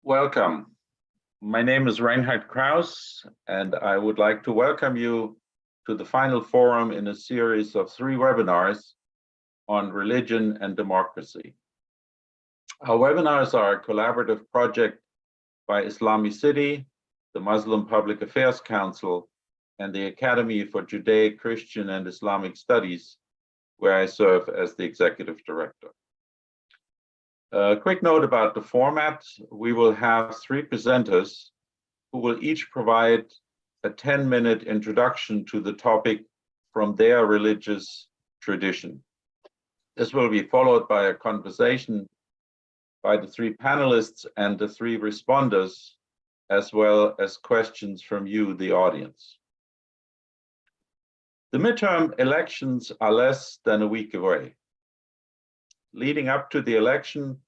Welcome. My name is Reinhard Krauss, and I would like to welcome you to the final forum in a series of 3 webinars on religion and democracy. Our webinars are a collaborative project by Islamicity, the Muslim Public Affairs Council, and the Academy for Judaic, Christian, and Islamic Studies, where I serve as the executive director. A quick note about the format. We will have 3 presenters who will each provide a 10-minute introduction to the topic from their religious tradition. This will be followed by a conversation by the 3 panelists and the 3 responders, as well as questions from you, the audience. The midterm elections are less than a week away. Leading up to the election,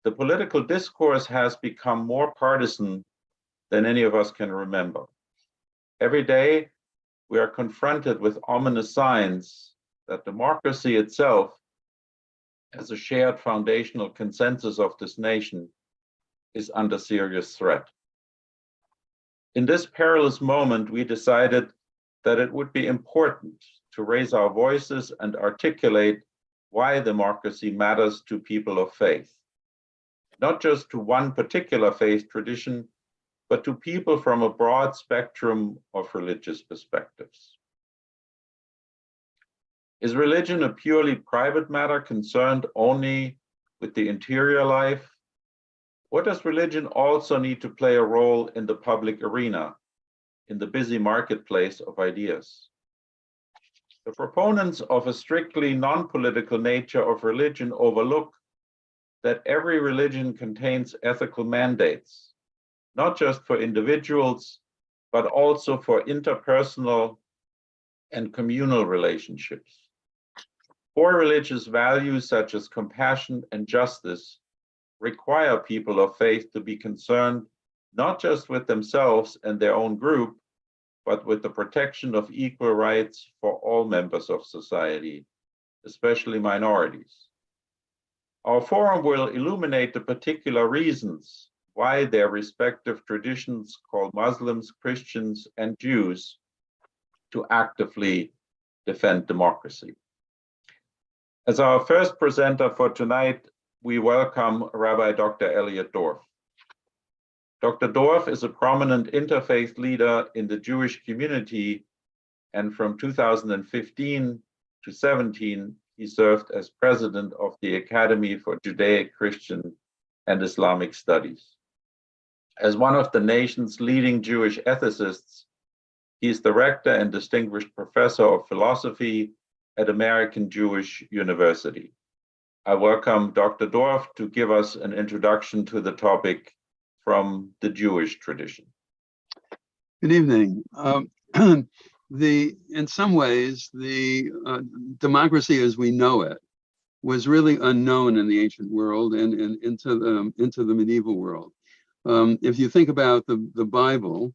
the political discourse has become more partisan than any of us can remember. Every day, we are confronted with ominous signs that democracy itself, as a shared foundational consensus of this nation, is under serious threat. In this perilous moment, we decided that it would be important to raise our voices and articulate why democracy matters to people of faith, not just to one particular faith tradition, but to people from a broad spectrum of religious perspectives. Is religion a purely private matter concerned only with the interior life? Or does religion also need to play a role in the public arena, in the busy marketplace of ideas? The proponents of a strictly non-political nature of religion overlook that every religion contains ethical mandates, not just for individuals, but also for interpersonal and communal relationships. Core religious values such as compassion and justice require people of faith to be concerned not just with themselves and their own group, but with the protection of equal rights for all members of society, especially minorities. Our forum will illuminate the particular reasons why their respective traditions call Muslims, Christians, and Jews to actively defend democracy. As our first presenter for tonight, we welcome Rabbi Dr. Elliot Dorff. Dr. Dorff is a prominent interfaith leader in the Jewish community, and from 2015 to 17, he served as president of the Academy for Judaic, Christian, and Islamic Studies. As one of the nation's leading Jewish ethicists, he is the rector and distinguished professor of philosophy at American Jewish University. I welcome Dr. Dorff to give us an introduction to the topic from the Jewish tradition. Good evening. In some ways, the democracy as we know it was really unknown in the ancient world and into the medieval world. If you think about the Bible,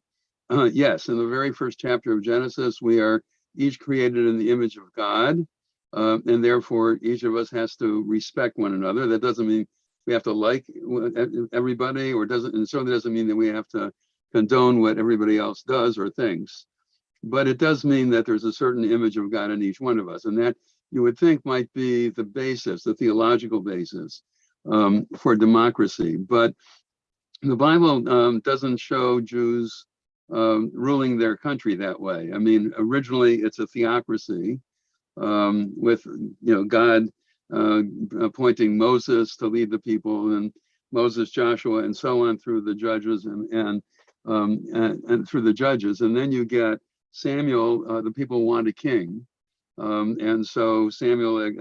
yes, in the very first chapter of Genesis, we are each created in the image of God, and therefore each of us has to respect one another. That doesn't mean we have to like everybody, or it certainly doesn't mean that we have to condone what everybody else does or thinks. But it does mean that there's a certain image of God in each one of us, and that you would think might be the basis, the theological basis for democracy. But the Bible doesn't show Jews ruling their country that way. I mean, originally it's a theocracy with God appointing Moses to lead the people, and Moses, Joshua, and so on through the judges and through the judges, and then you get Samuel. The people want a king, and so Samuel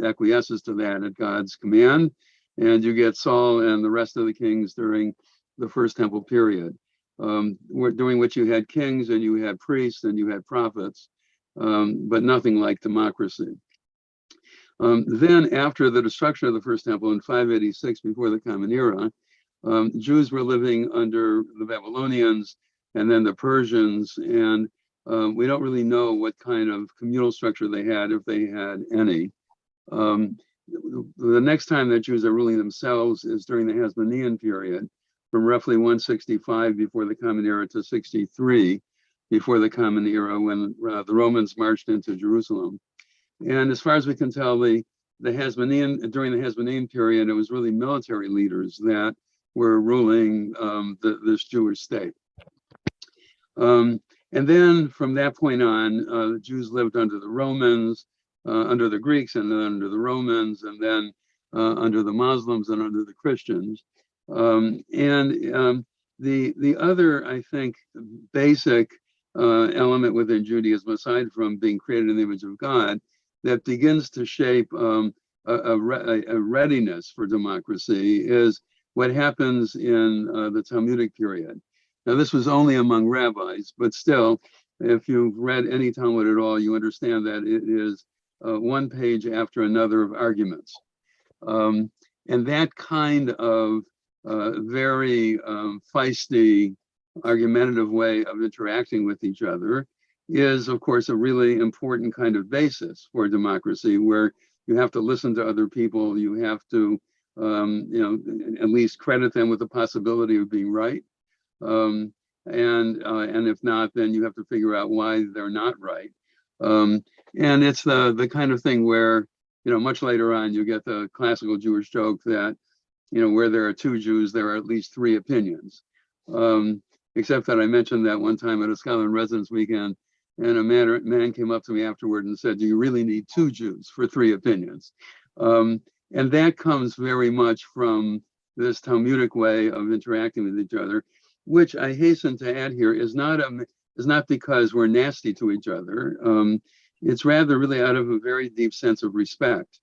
acquiesces to that at God's command, and you get Saul and the rest of the kings during the First Temple period, during which you had kings and you had priests and you had prophets, but nothing like democracy. Then after the destruction of the First Temple in 586 before the Common Era, Jews were living under the Babylonians and then the Persians, and we don't really know what kind of communal structure they had, if they had any. The next time that Jews are ruling themselves is during the Hasmonean period, from roughly 165 before the Common Era to 63 before the Common Era, when the Romans marched into Jerusalem. And as far as we can tell, during the Hasmonean period, it was really military leaders that were ruling this Jewish state. And then from that point on, the Jews lived under the Romans, under the Greeks, and then under the Romans, and then under the Muslims and under the Christians. The other, I think, basic element within Judaism, aside from being created in the image of God, that begins to shape a readiness for democracy is what happens in the Talmudic period. Now, this was only among rabbis, but still, if you've read any Talmud at all, you understand that it is one page after another of arguments. And that kind of very feisty, argumentative way of interacting with each other is, of course, a really important kind of basis for democracy, where you have to listen to other people, you have to, at least credit them with the possibility of being right, and if not, then you have to figure out why they're not right. And it's the kind of thing where, much later on, you get the classical Jewish joke that, where there are two Jews, there are at least three opinions. Except that I mentioned that one time at a scholar in residence weekend, and a man came up to me afterward and said, "Do you really need two Jews for three opinions?" And that comes very much from this Talmudic way of interacting with each other, which I hasten to add here is not because we're nasty to each other. It's rather really out of a very deep sense of respect.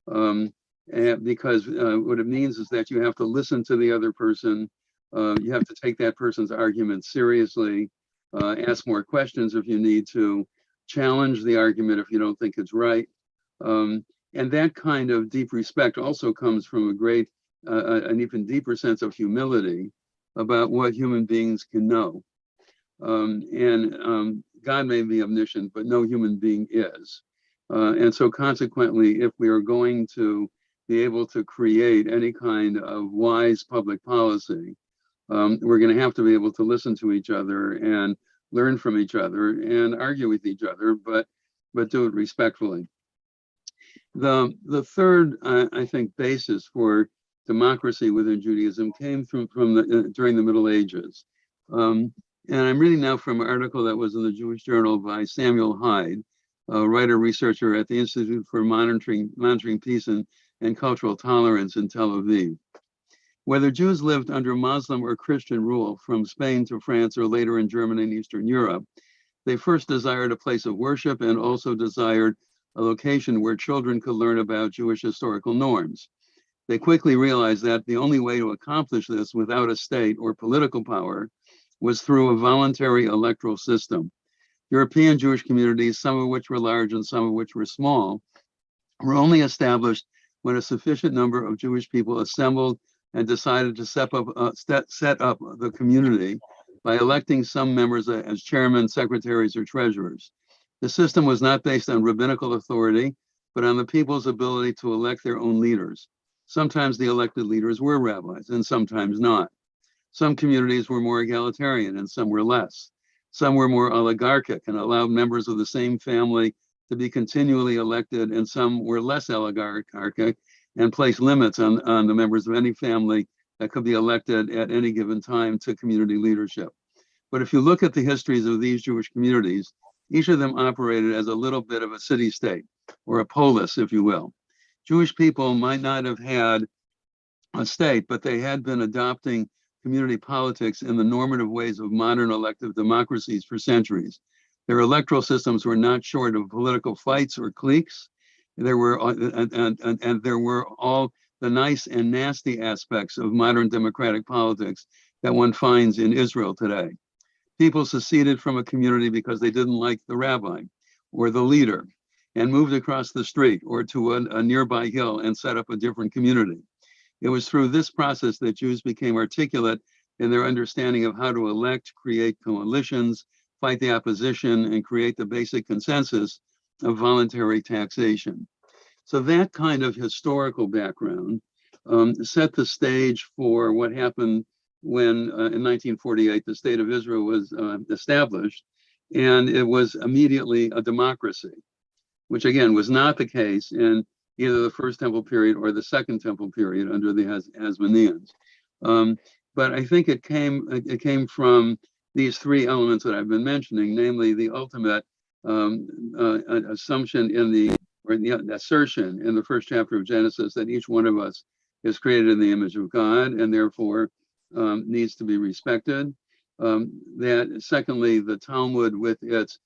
Because what it means is that you have to listen to the other person. You have to take that person's argument seriously, ask more questions if you need to, challenge the argument if you don't think it's right. And that kind of deep respect also comes from an even deeper sense of humility about what human beings can know. God may be omniscient, but no human being is. And so consequently, if we are going to be able to create any kind of wise public policy, we're going to have to be able to listen to each other and learn from each other and argue with each other, but do it respectfully. The third, I think, basis for democracy within Judaism came during the Middle Ages. And I'm reading now from an article that was in the Jewish Journal by Samuel Hyde, a writer-researcher at the Institute for Monitoring Peace and Cultural Tolerance in Tel Aviv. Whether Jews lived under Muslim or Christian rule from Spain to France or later in Germany and Eastern Europe, they first desired a place of worship and also desired a location where children could learn about Jewish historical norms. They quickly realized that the only way to accomplish this without a state or political power was through a voluntary electoral system. European Jewish communities, some of which were large and some of which were small, were only established when a sufficient number of Jewish people assembled and decided to set up the community by electing some members as chairmen, secretaries, or treasurers. The system was not based on rabbinical authority, but on the people's ability to elect their own leaders. Sometimes the elected leaders were rabbis, and sometimes not. Some communities were more egalitarian, and some were less. Some were more oligarchic and allowed members of the same family to be continually elected, and some were less oligarchic and placed limits on the members of any family that could be elected at any given time to community leadership. But if you look at the histories of these Jewish communities, each of them operated as a little bit of a city-state, or a polis, if you will. Jewish people might not have had a state, but they had been adopting community politics in the normative ways of modern elective democracies for centuries. Their electoral systems were not short of political fights or cliques. There were and there were all the nice and nasty aspects of modern democratic politics that one finds in Israel today. People seceded from a community because they didn't like the rabbi or the leader and moved across the street or to a nearby hill and set up a different community. It was through this process that Jews became articulate in their understanding of how to elect, create coalitions, fight the opposition, and create the basic consensus of voluntary taxation. So that kind of historical background set the stage for what happened when in 1948 the state of Israel was established, and it was immediately a democracy, which again was not the case in either the First Temple period or the Second Temple period under the Hasmoneans. But I think it came from these three elements that I've been mentioning, namely the ultimate assumption the assertion in the first chapter of Genesis that each one of us is created in the image of God and therefore needs to be respected. That secondly, the Talmud with its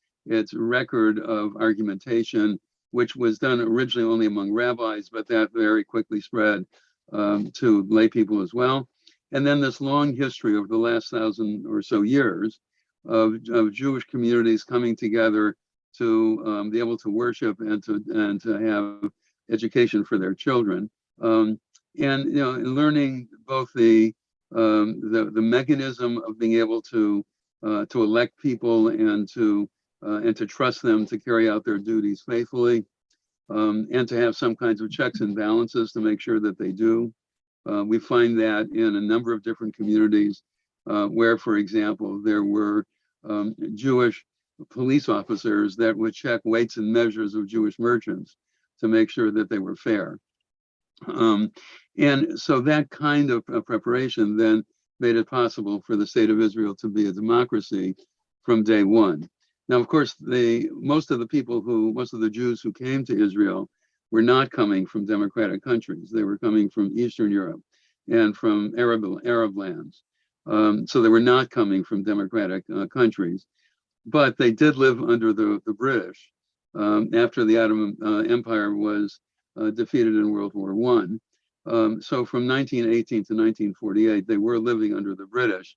record of argumentation, which was done originally only among rabbis, but that very quickly spread to lay people as well. And then this long history over the last 1,000 or so years of Jewish communities coming together to be able to worship and to have education for their children, and learning both the mechanism of being able to elect people and to trust them to carry out their duties faithfully, and to have some kinds of checks and balances to make sure that they do. We find that in a number of different communities where, for example, there were Jewish police officers that would check weights and measures of Jewish merchants to make sure that they were fair. And so that kind of preparation then made it possible for the state of Israel to be a democracy from day one. Now, of course, most of the Jews who came to Israel were not coming from democratic countries. They were coming from Eastern Europe and from Arab lands. So they were not coming from democratic countries, but they did live under the British after the Ottoman Empire was defeated in World War I. So from 1918 to 1948, they were living under the British,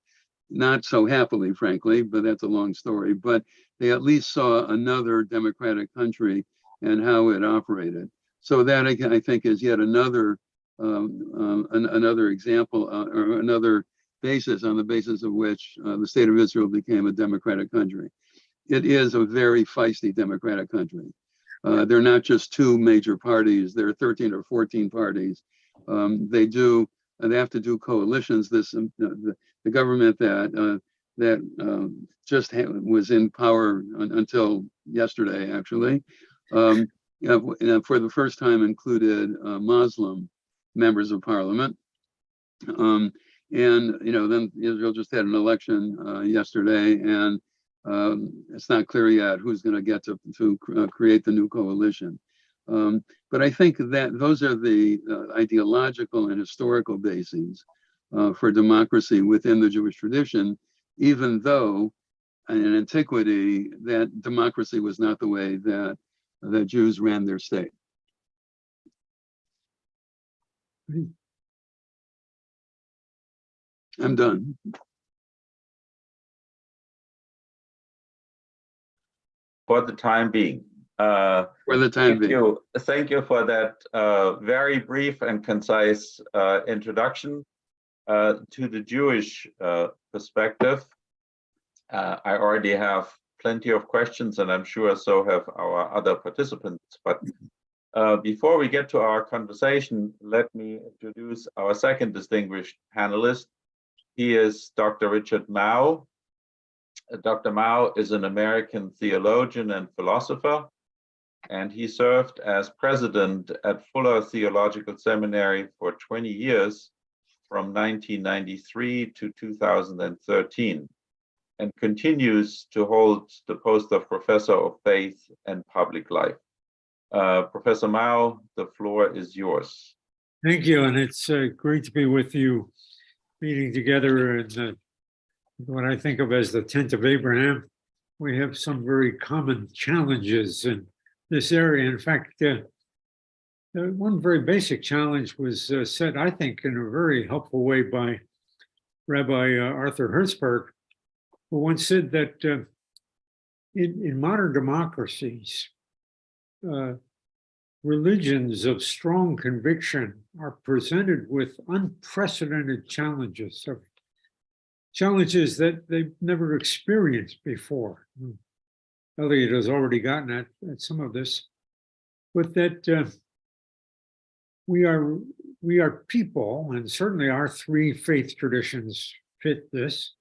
not so happily, frankly, but that's a long story. But they at least saw another democratic country and how it operated. So that, I think, is yet another example or another basis on the basis of which the state of Israel became a democratic country. It is a very feisty democratic country. There are not just two major parties. There are 13 or 14 parties. They have to do coalitions. The government that just was in power until yesterday, actually, for the first time included Muslim members of parliament. And then Israel just had an election yesterday, and it's not clear yet who's going to get to create the new coalition. But I think that those are the ideological and historical bases for democracy within the Jewish tradition, even though in antiquity that democracy was not the way that the Jews ran their state. I'm done. For the time being. For the time being. Thank you for that very brief and concise introduction to the Jewish perspective. I already have plenty of questions, and I'm sure so have our other participants. But before we get to our conversation, let me introduce our second distinguished panelist. He is Dr. Richard Mao. Dr. Mao is an American theologian and philosopher, and he served as president at Fuller Theological Seminary for 20 years, from 1993 to 2013, and continues to hold the post of Professor of Faith and Public Life. Professor Mao, the floor is yours. Thank you, and it's great to be with you, meeting together in what I think of as the tent of Abraham. We have some very common challenges in this area. In fact, one very basic challenge was set, I think, in a very helpful way by Rabbi Arthur Hertzberg, who once said that in modern democracies, religions of strong conviction are presented with unprecedented challenges that they've never experienced before. Elliot has already gotten at some of this, but that we are people, and certainly our three faith traditions fit this,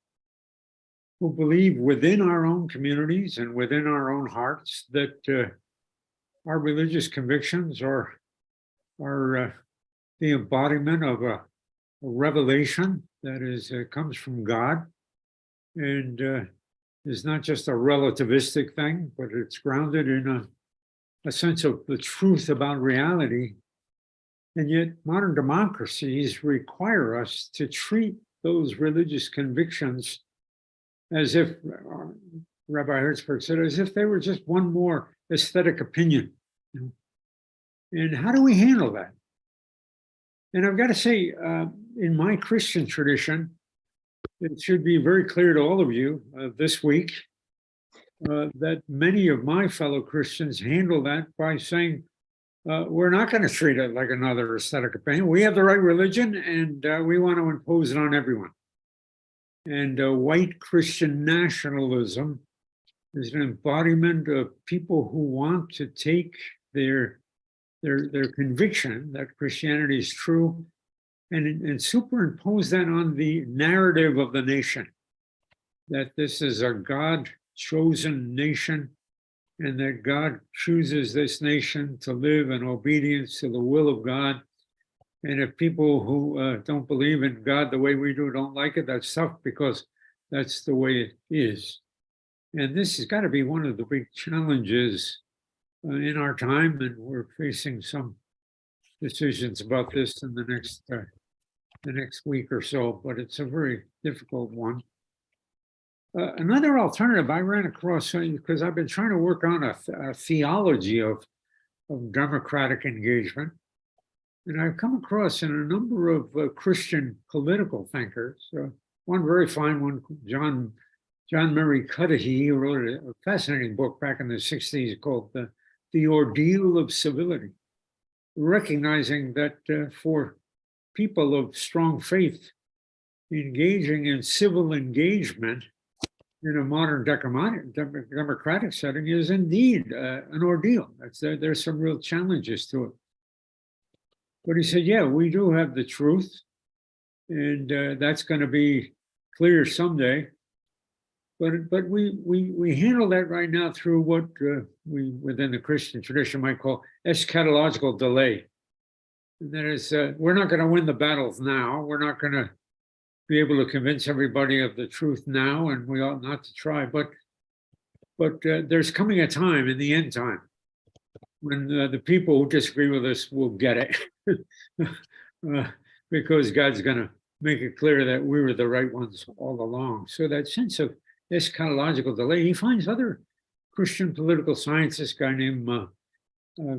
who believe within our own communities and within our own hearts that our religious convictions are the embodiment of a revelation that is comes from God, and is not just a relativistic thing, but it's grounded in a sense of the truth about reality. And yet modern democracies require us to treat those religious convictions as if, Rabbi Hertzberg said, as if they were just one more aesthetic opinion. And how do we handle that? And I've got to say, in my Christian tradition, it should be very clear to all of you this week that many of my fellow Christians handle that by saying, we're not going to treat it like another aesthetic opinion. We have the right religion, and we want to impose it on everyone. And white Christian nationalism is an embodiment of people who want to take their conviction that Christianity is true and superimpose that on the narrative of the nation, that this is a God-chosen nation, and that God chooses this nation to live in obedience to the will of God. And if people who don't believe in God the way we do don't like it, that's tough, because that's the way it is. And this has got to be one of the big challenges in our time, and we're facing some decisions about this in the next week or so, but it's a very difficult one. Another alternative I ran across, because I've been trying to work on a theology of democratic engagement, and I've come across in a number of Christian political thinkers, one very fine one, John Murray Cudahy, who wrote a fascinating book back in the 60s called The Ordeal of Civility, recognizing that for people of strong faith, engaging in civil engagement in a modern democratic setting is indeed an ordeal. There's some real challenges to it. But he said, yeah, we do have the truth, and that's going to be clear someday. But we handle that right now through what we within the Christian tradition might call eschatological delay. And that is, we're not going to win the battles now. We're not going to be able to convince everybody of the truth now, and we ought not to try. But there's coming a time in the end time when the people who disagree with us will get it, because God's going to make it clear that we were the right ones all along. So that sense of eschatological delay, he finds other Christian political scientists, a guy named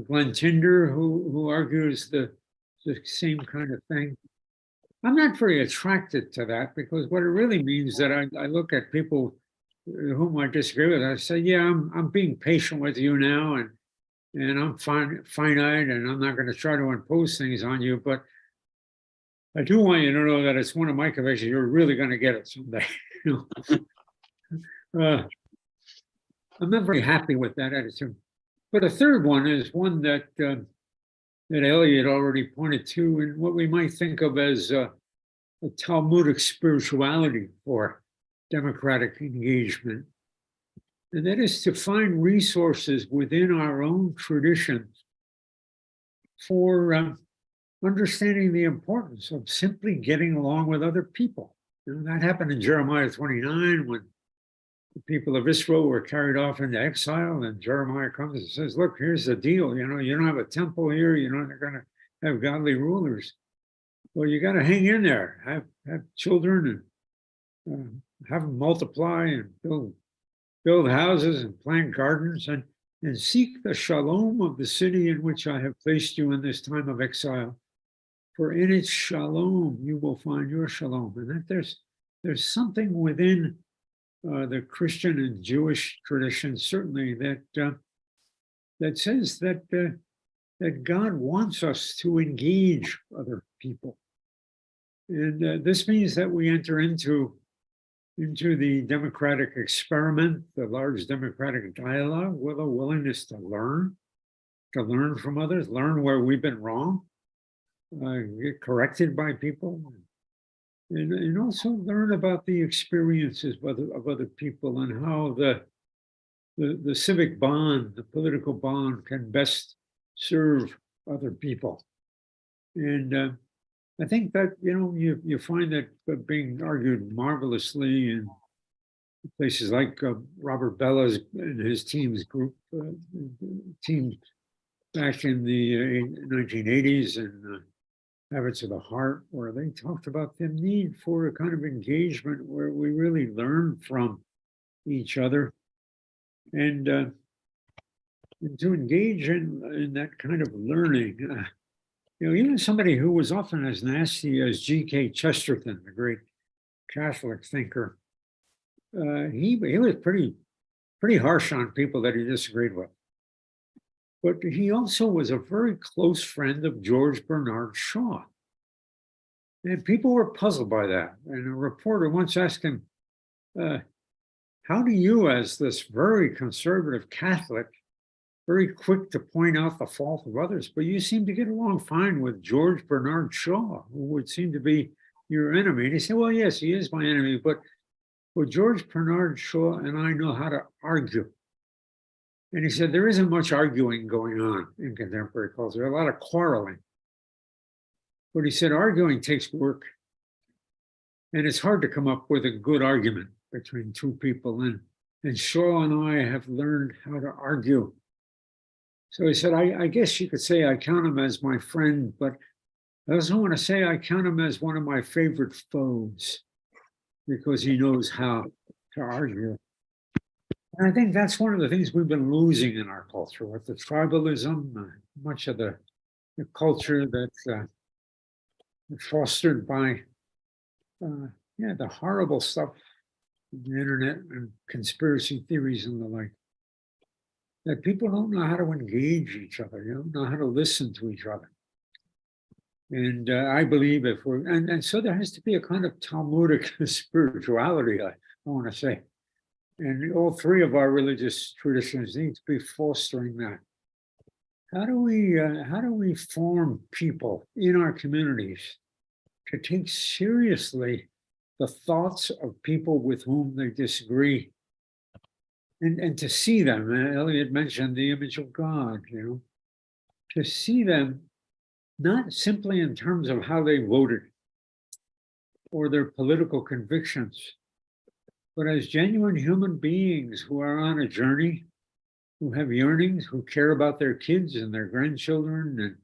Glenn Tinder, who argues the same kind of thing. I'm not very attracted to that, because what it really means that I look at people whom I disagree with, I say, yeah, I'm being patient with you now, and I'm finite, and I'm not going to try to impose things on you, but I do want you to know that it's one of my convictions. You're really going to get it someday. I'm not very happy with that attitude. But a third one is one that Elliot already pointed to, in what we might think of as a Talmudic spirituality for democratic engagement. And that is to find resources within our own traditions for understanding the importance of simply getting along with other people. That happened in Jeremiah 29, when the people of Israel were carried off into exile, and Jeremiah comes and says, look, here's the deal. You don't have a temple here. They're going to have godly rulers. Well, you got to hang in there, have children, and have them multiply, and build houses and plant gardens, and seek the shalom of the city in which I have placed you in this time of exile. For in its shalom, you will find your shalom. And that there's something within the Christian and Jewish tradition, certainly, that says that God wants us to engage other people. And this means that we enter into the democratic experiment, the large democratic dialogue, with a willingness to learn from others, learn where we've been wrong, get corrected by people, and also learn about the experiences of other people and how the civic bond, the political bond can best serve other people. And I think that, you find that being argued marvelously in places like Robert Bella's and his team's group, team back in the 1980s and Habits of the Heart, where they talked about the need for a kind of engagement where we really learn from each other and to engage in that kind of learning. Even somebody who was often as nasty as G.K. Chesterton, the great Catholic thinker, he was pretty harsh on people that he disagreed with. But he also was a very close friend of George Bernard Shaw. And people were puzzled by that. And a reporter once asked him, how do you, as this very conservative Catholic, very quick to point out the fault of others, but you seem to get along fine with George Bernard Shaw, who would seem to be your enemy? And he said, well, yes, he is my enemy, but George Bernard Shaw and I know how to argue. And he said, there isn't much arguing going on in contemporary culture, a lot of quarreling. But he said, arguing takes work. And it's hard to come up with a good argument between two people. And Shaw and I have learned how to argue. So he said, I guess you could say I count him as my friend, but I also want to say I count him as one of my favorite foes because he knows how to argue. And I think that's one of the things we've been losing in our culture with the tribalism, much of the culture that's fostered by the horrible stuff, the internet and conspiracy theories and the like. That people don't know how to engage each other, don't know how to listen to each other. And I believe if we're, and so there has to be a kind of Talmudic spirituality, I want to say. And all three of our religious traditions need to be fostering that. How do we form people in our communities to take seriously the thoughts of people with whom they disagree? And to see them, Elliot mentioned the image of God, to see them not simply in terms of how they voted or their political convictions, but as genuine human beings who are on a journey, who have yearnings, who care about their kids and their grandchildren, and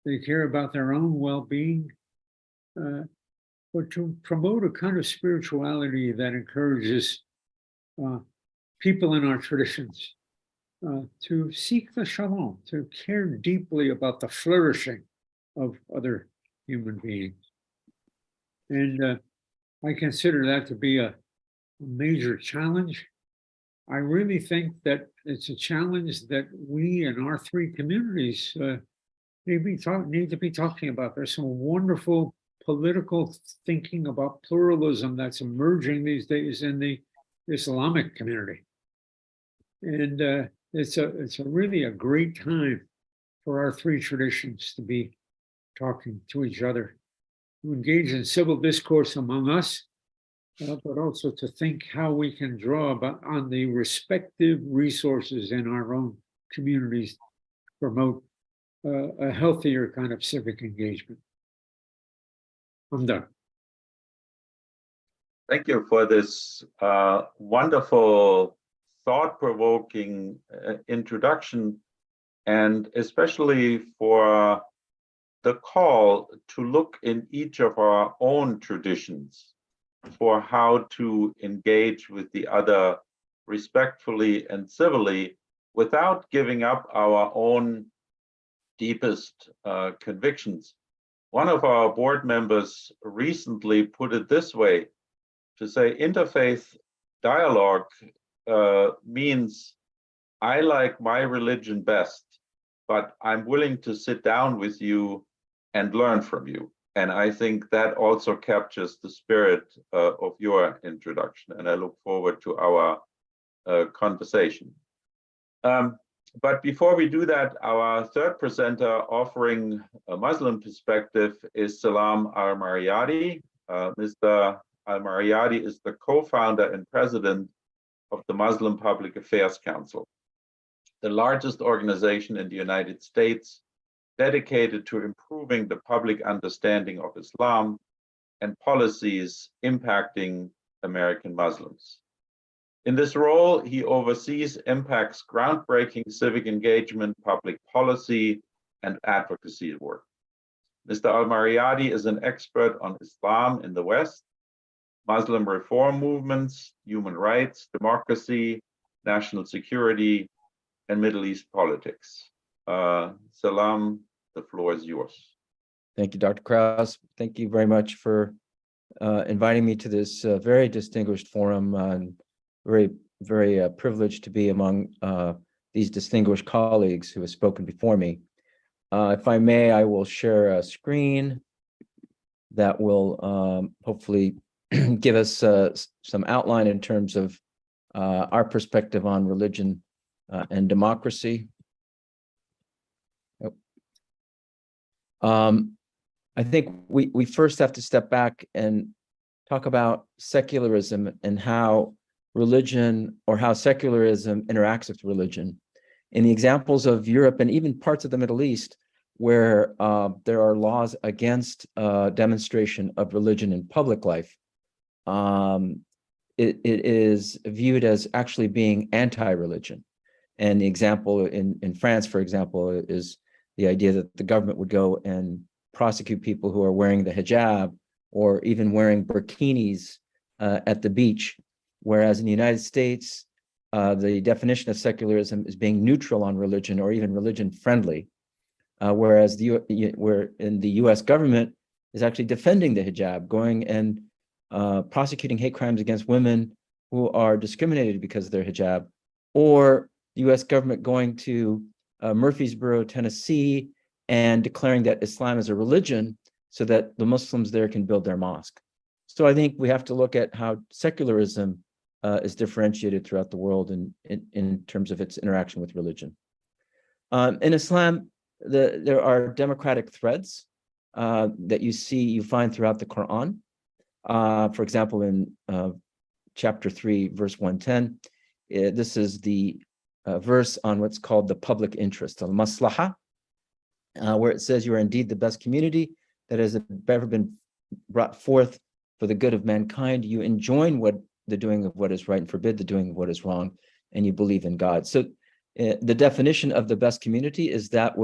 they care about their own well-being, but to promote a kind of spirituality that encourages people in our traditions to seek the shalom, to care deeply about the flourishing of other human beings. And I consider that to be a major challenge. I really think that it's a challenge that we in our three communities need to be talking about. There's some wonderful political thinking about pluralism that's emerging these days in the Islamic community. And it's really a great time for our three traditions to be talking to each other, to engage in civil discourse among us, but also to think how we can draw on the respective resources in our own communities to promote a healthier kind of civic engagement. I'm done. Thank you for this wonderful, thought-provoking introduction, and especially for the call to look in each of our own traditions for how to engage with the other respectfully and civilly without giving up our own deepest convictions. One of our board members recently put it this way, to say interfaith dialogue means I like my religion best, but I'm willing to sit down with you and learn from you. And I think that also captures the spirit of your introduction, and I look forward to our conversation. But before we do that, our third presenter offering a Muslim perspective is Salam Al-Mariyadi. Mr. Al-Mariyadi is the co-founder and president of the Muslim Public Affairs Council, the largest organization in the United States dedicated to improving the public understanding of Islam and policies impacting American Muslims. In this role, he oversees Impact's groundbreaking civic engagement, public policy, and advocacy work. Mr. Al-Mariyadi is an expert on Islam in the West, Muslim reform movements, human rights, democracy, national security, and Middle East politics. Salam, the floor is yours. Thank you, Dr. Krauss. Thank you very much for inviting me to this very distinguished forum. I'm very privileged to be among these distinguished colleagues who have spoken before me. If I may, I will share a screen that will hopefully give us some outline in terms of our perspective on religion and democracy. I think we first have to step back and talk about secularism and how religion or how secularism interacts with religion. In the examples of Europe and even parts of the Middle East, where there are laws against demonstration of religion in public life, it is viewed as actually being anti-religion. And the example in France, for example, is the idea that the government would go and prosecute people who are wearing the hijab or even wearing burkinis at the beach. Whereas in the United States, the definition of secularism is being neutral on religion or even religion friendly. Whereas where in the US government is actually defending the hijab, going and prosecuting hate crimes against women who are discriminated because of their hijab, or the US government going to Murfreesboro, Tennessee, and declaring that Islam is a religion so that the Muslims there can build their mosque. So I think we have to look at how secularism is differentiated throughout the world in terms of its interaction with religion. In Islam, there are democratic threads that you find throughout the Quran. For example, in chapter 3, verse 110, this is the verse on what's called the public interest, al-maslaha, where it says, "You are indeed the best community that has ever been brought forth for the good of mankind. You enjoin the doing of what is right and forbid the doing of what is wrong, and you believe in God." So the definition of the best community is that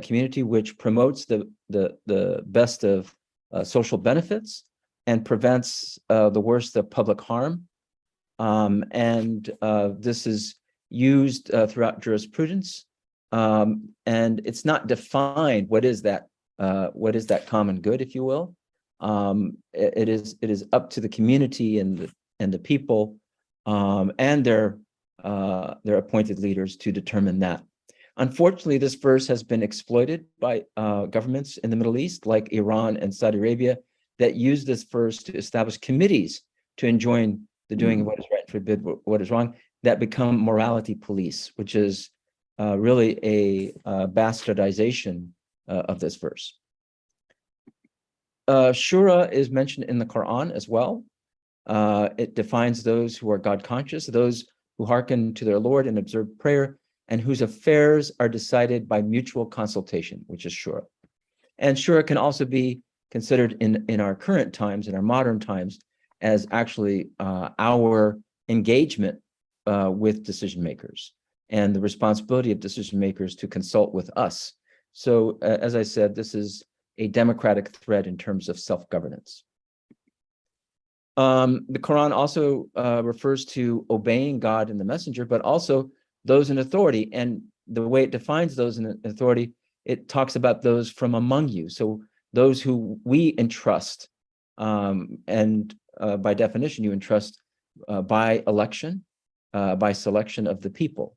community which promotes the best of social benefits and prevents the worst of public harm. And this is used throughout jurisprudence, and it's not defined what is that common good, if you will. It is up to the community and the people and their appointed leaders to determine that. Unfortunately, this verse has been exploited by governments in the Middle East, like Iran and Saudi Arabia, that use this verse to establish committees to enjoin the doing of what is right and forbid what is wrong, that become morality police, which is really a bastardization of this verse. Shura is mentioned in the Quran as well. It defines those who are God conscious, those who hearken to their Lord and observe prayer, and whose affairs are decided by mutual consultation, which is Shura. And Shura can also be considered in our current times, in our modern times, as actually our engagement with decision makers and the responsibility of decision makers to consult with us. So as I said, this is a democratic thread in terms of self-governance. The Quran also refers to obeying God and the messenger, but also those in authority. And the way it defines those in authority, it talks about those from among you. So those who we entrust, and by definition, you entrust by election, by selection of the people.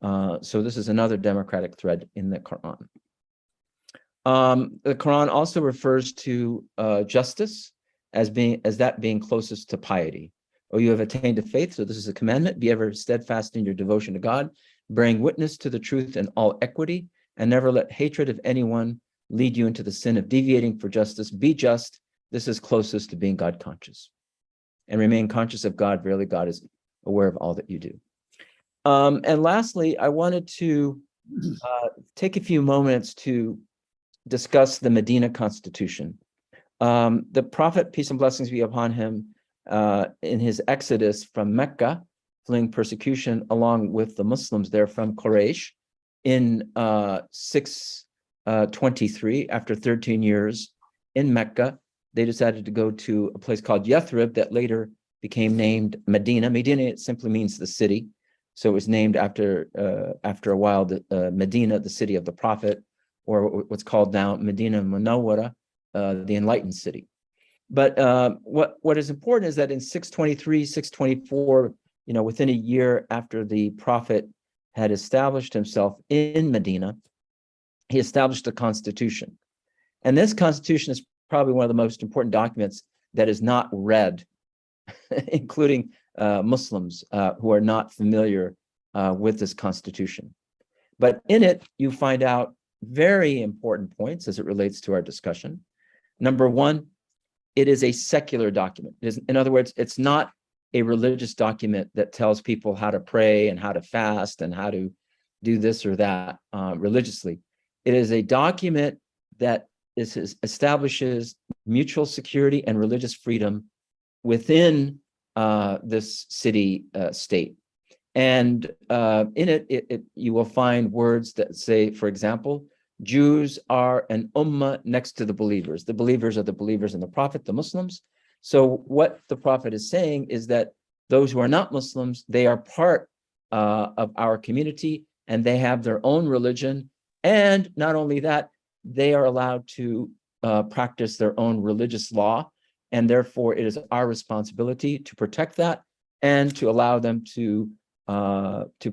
So this is another democratic thread in the Quran. The Quran also refers to justice as that being closest to piety. "Oh, you have attained to faith," so this is a commandment, "be ever steadfast in your devotion to God, bearing witness to the truth in all equity, and never let hatred of anyone lead you into the sin of deviating for justice. Be just this is closest to being God conscious. And remain conscious of God. Verily, God is aware of all that you do. And lastly, I wanted to take a few moments to discuss the Medina Constitution. The Prophet, peace and blessings be upon him, in his exodus from Mecca, fleeing persecution along with the Muslims there from Quraysh in 623, after 13 years in Mecca, they decided to go to a place called Yathrib that later became named Medina. Medina simply means the city. So it was named after a while, Medina, the city of the Prophet, or what's called now Medina Munawwara, the enlightened city. But what is important is that in 623, 624, within a year after the Prophet had established himself in Medina, he established a constitution. And this constitution is probably one of the most important documents that is not read, including Muslims who are not familiar with this constitution. But in it, you find out very important points as it relates to our discussion. Number one, it is a secular document. In other words, it's not a religious document that tells people how to pray and how to fast and how to do this or that religiously. It is a document that establishes mutual security and religious freedom within this city state. And in it, you will find words that say, for example, Jews are an ummah next to the believers. The believers are the believers in the Prophet, the Muslims. So what the Prophet is saying is that those who are not Muslims, they are part of our community and they have their own religion. And not only that, they are allowed to practice their own religious law. And therefore, it is our responsibility to protect that and to allow them to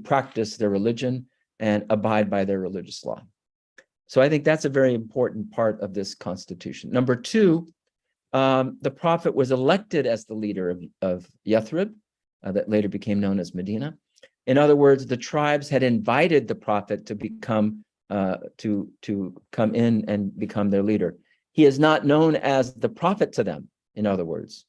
practice their religion and abide by their religious law. So I think that's a very important part of this constitution. Number two, the Prophet was elected as the leader of Yathrib, that later became known as Medina. In other words, the tribes had invited the Prophet to become to come in and become their leader. He is not known as the Prophet to them. In other words,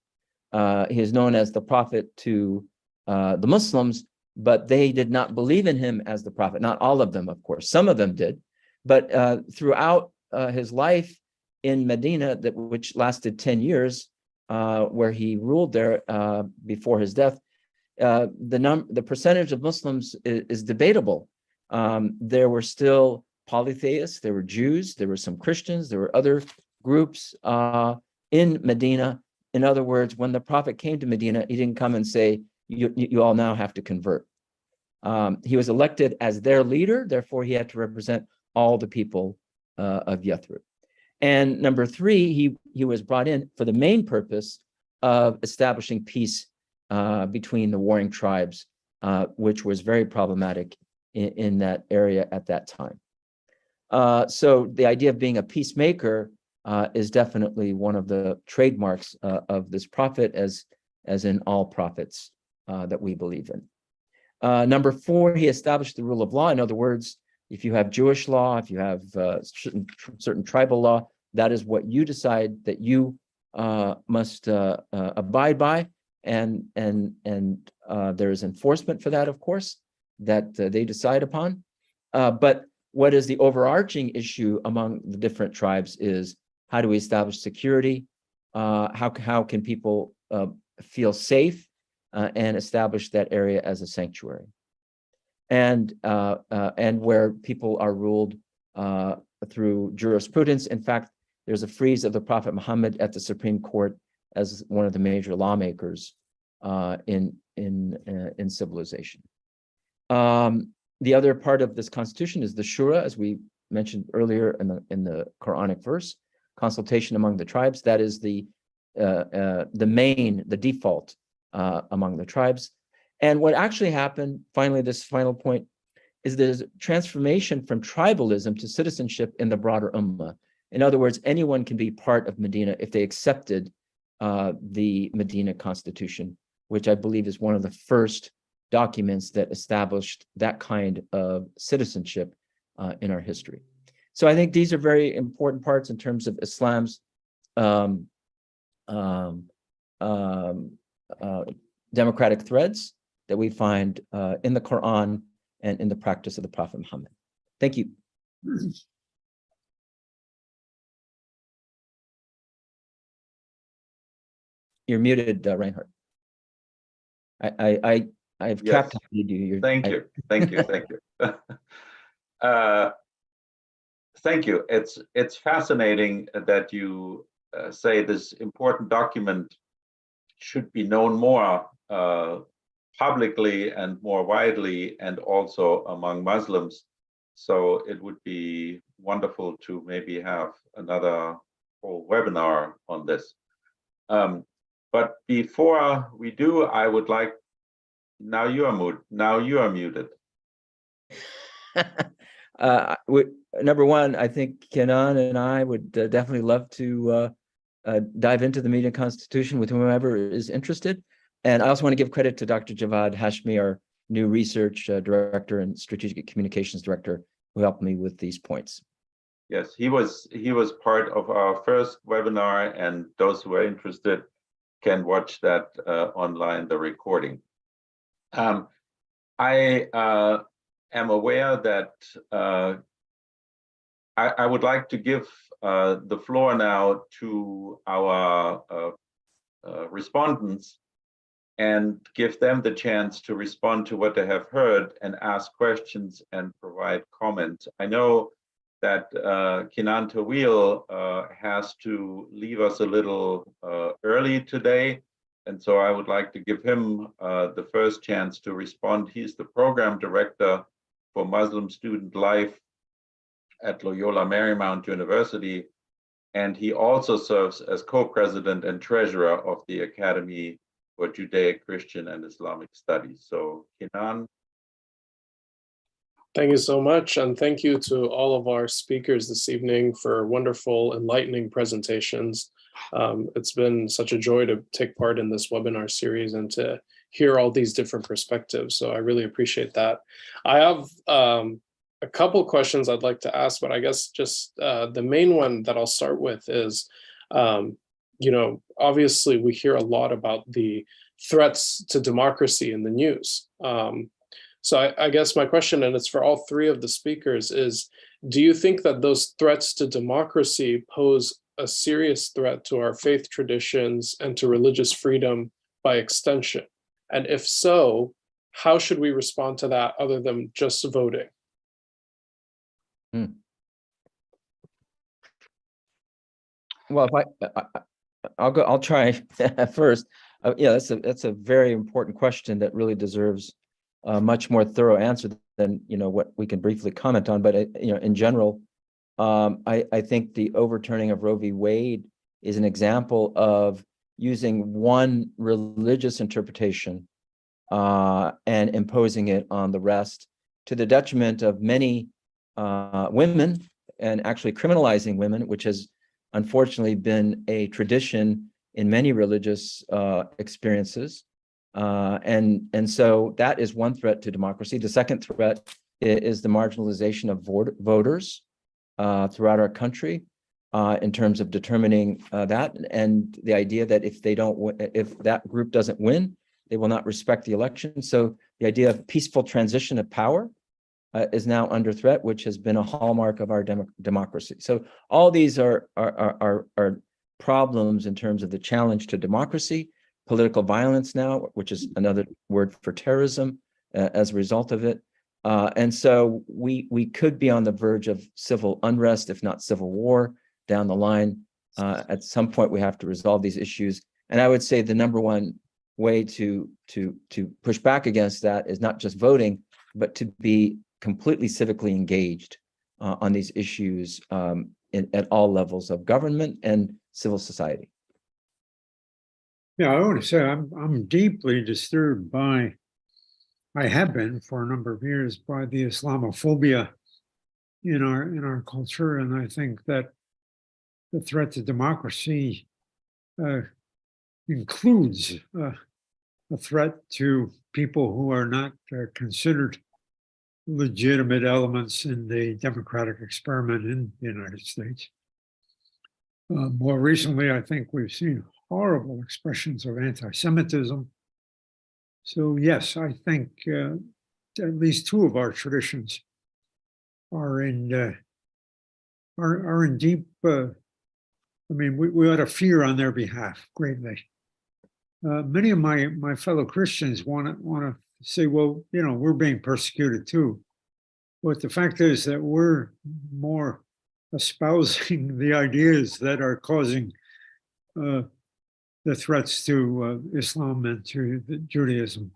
he is known as the Prophet to the Muslims, but they did not believe in him as the Prophet. Not all of them, of course. Some of them did. But throughout his life in Medina, which lasted 10 years, where he ruled there before his death, the percentage of Muslims is debatable. There were still polytheists, there were Jews, there were some Christians, there were other groups in Medina. In other words, when the Prophet came to Medina, he didn't come and say, you all now have to convert. He was elected as their leader, therefore he had to represent all the people of Yathrib. And number three, he was brought in for the main purpose of establishing peace between the warring tribes, which was very problematic in that area at that time. So the idea of being a peacemaker is definitely one of the trademarks of this prophet, as in all prophets that we believe in. Number four, he established the rule of law. In other words, if you have Jewish law, if you have certain tribal law, that is what you decide that you must abide by, and there is enforcement for that, of course, that they decide upon. But what is the overarching issue among the different tribes is, how do we establish security? How can people feel safe and establish that area as a sanctuary? And where people are ruled through jurisprudence. In fact, there's a frieze of the Prophet Muhammad at the Supreme Court as one of the major lawmakers in civilization. The other part of this constitution is the Shura, as we mentioned earlier in the Quranic verse, consultation among the tribes. That is the default among the tribes. And what actually happened, finally, this final point, is there's a transformation from tribalism to citizenship in the broader ummah. In other words, anyone can be part of Medina if they accepted the Medina Constitution, which I believe is one of the first documents that established that kind of citizenship in our history. So I think these are very important parts in terms of Islam's um, democratic threads that we find in the Quran and in the practice of the Prophet Muhammad. Thank you. You're muted, Reinhard. I've Yes. captured you. Thank you. Thank you. Thank you. Thank you. It's fascinating that you say this important document should be known more publicly and more widely, and also among Muslims. So it would be wonderful to maybe have another whole webinar on this. But before we do, I would like, now you are muted. Number one, I think Kenan and I would definitely love to dive into the media constitution with whomever is interested. And I also want to give credit to Dr. Javad Hashmi, our new research director and strategic communications director, who helped me with these points. Yes, he was part of our first webinar, and those who are interested can watch that online, the recording. I am aware that I would like to give the floor now to our respondents and give them the chance to respond to what they have heard and ask questions and provide comments. I know that Kenan Tawil has to leave us a little early today, and so I would like to give him the first chance to respond. He's the program director for Muslim student life at Loyola Marymount University, and he also serves as co-president and treasurer of the Academy for Judaic, Christian, and Islamic Studies. So, Kenan. Thank you so much, and thank you to all of our speakers this evening for wonderful, enlightening presentations. It's been such a joy to take part in this webinar series and to hear all these different perspectives, so I really appreciate that. I have a couple questions I'd like to ask, but I guess just the main one that I'll start with is, you know, obviously we hear a lot about the threats to democracy in the news. So I guess my question, and it's for all three of the speakers, is do you think that those threats to democracy pose a serious threat to our faith traditions and to religious freedom by extension? And if so, how should we respond to that other than just voting? Well, if I'll try first. Yeah, that's a very important question that really deserves a much more thorough answer than what we can briefly comment on. But in general, I think the overturning of Roe v. Wade is an example of using one religious interpretation and imposing it on the rest, to the detriment of many women, and actually criminalizing women, which has unfortunately been a tradition in many religious experiences. And so that is one threat to democracy. The second threat is the marginalization of voters throughout our country in terms of determining that, and the idea that if that group doesn't win, they will not respect the election. So the idea of peaceful transition of power is now under threat, which has been a hallmark of our democracy. So all these are problems in terms of the challenge to democracy, political violence now, which is another word for terrorism as a result of it. And so we could be on the verge of civil unrest, if not civil war, down the line. At some point, we have to resolve these issues. And I would say the number one way to push back against that is not just voting, but to be completely civically engaged on these issues at all levels of government and civil society. Yeah, I want to say I'm deeply disturbed by, I have been for a number of years, by the Islamophobia in our culture, and I think that the threat to democracy includes a threat to people who are not considered legitimate elements in the democratic experiment in the United States. More recently, I think we've seen horrible expressions of anti-Semitism. So yes, I think at least two of our traditions are in deep. I mean, we ought to fear on their behalf greatly. Many of my fellow Christians want to say, well, you know, we're being persecuted too. But the fact is that we're more espousing the ideas that are causing the threats to Islam and to Judaism,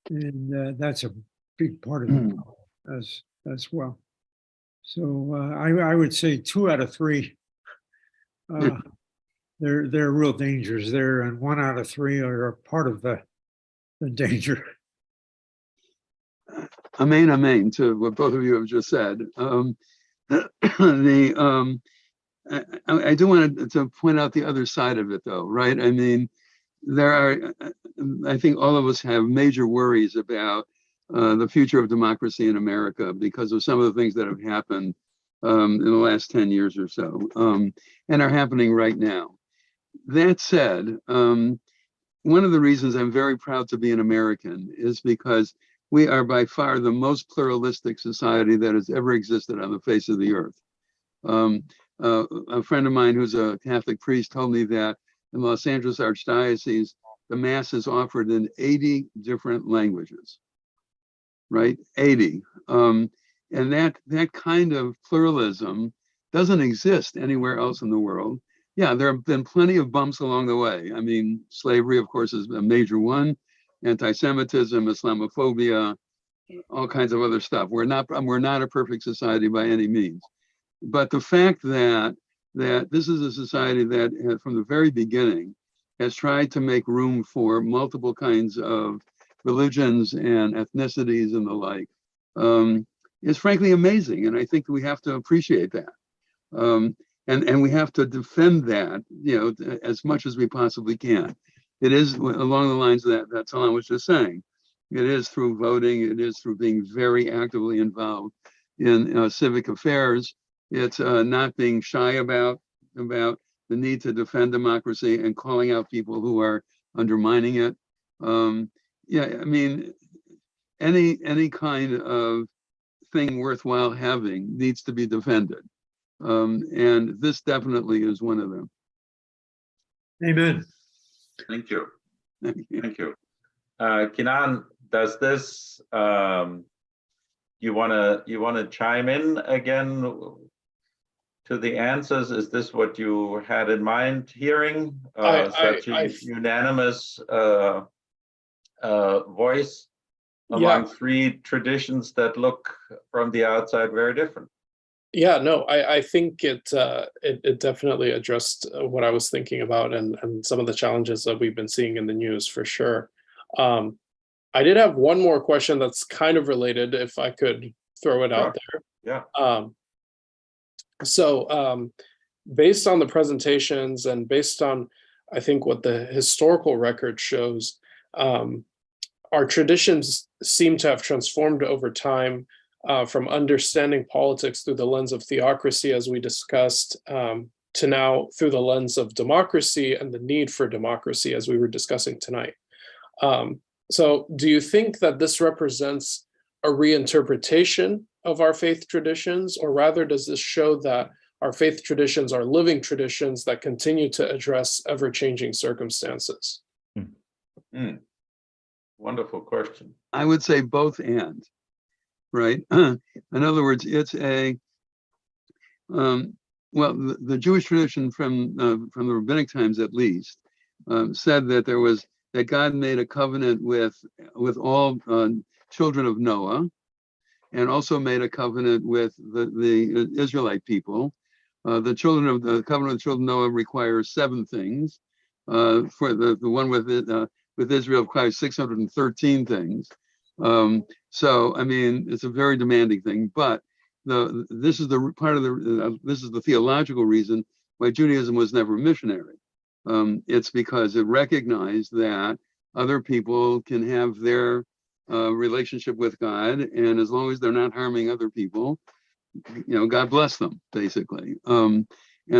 and that's a big part of it as well. So I would say 2 out of 3. They're real dangers there, and 1 out of 3 are a part of the danger. Amen to what both of you have just said. I do want to point out the other side of it, though, right? I mean, I think all of us have major worries about the future of democracy in America because of some of the things that have happened in the last 10 years or so, and are happening right now. That said, one of the reasons I'm very proud to be an American is because we are by far the most pluralistic society that has ever existed on the face of the earth. A friend of mine who's a Catholic priest told me that in Los Angeles Archdiocese, the Mass is offered in 80 different languages, right? 80. And that kind of pluralism doesn't exist anywhere else in the world. Yeah, there have been plenty of bumps along the way. I mean, slavery, of course, is a major one. Anti-Semitism, Islamophobia, all kinds of other stuff. We're not a perfect society by any means. But the fact that this is a society that from the very beginning has tried to make room for multiple kinds of religions and ethnicities and the like is frankly amazing. And I think we have to appreciate that. And we have to defend that, you know, as much as we possibly can. It is along the lines of that's all I was just saying. It is through voting. It is through being very actively involved in civic affairs. It's not being shy about the need to defend democracy and calling out people who are undermining it. Yeah, I mean, any kind of thing worthwhile having needs to be defended. And this definitely is one of them. Amen. Thank you. Thank you. Thank you. Kinan, does this you wanna chime in again to the answers? Is this what you had in mind hearing? Such a unanimous voice among 3 traditions that look from the outside very different? Yeah, no, I think it definitely addressed what I was thinking about and some of the challenges that we've been seeing in the news for sure. I did have one more question that's kind of related, if I could throw it out there. Yeah. So based on the presentations and based on, I think, what the historical record shows, our traditions seem to have transformed over time. From understanding politics through the lens of theocracy, as we discussed, to now through the lens of democracy and the need for democracy, as we were discussing tonight. So do you think that this represents a reinterpretation of our faith traditions, or rather does this show that our faith traditions are living traditions that continue to address ever-changing circumstances? Wonderful question. I would say both and. Right. In other words, it's a well, the Jewish tradition from the rabbinic times, at least, said that God made a covenant with all children of Noah, and also made a covenant with the Israelite people. The covenant of the children of Noah requires 7 things. For the one with Israel requires 613 things. So I mean, it's a very demanding thing, but this is the theological reason why Judaism was never missionary. It's because it recognized that other people can have their relationship with God, and as long as they're not harming other people, you know, God bless them, basically. And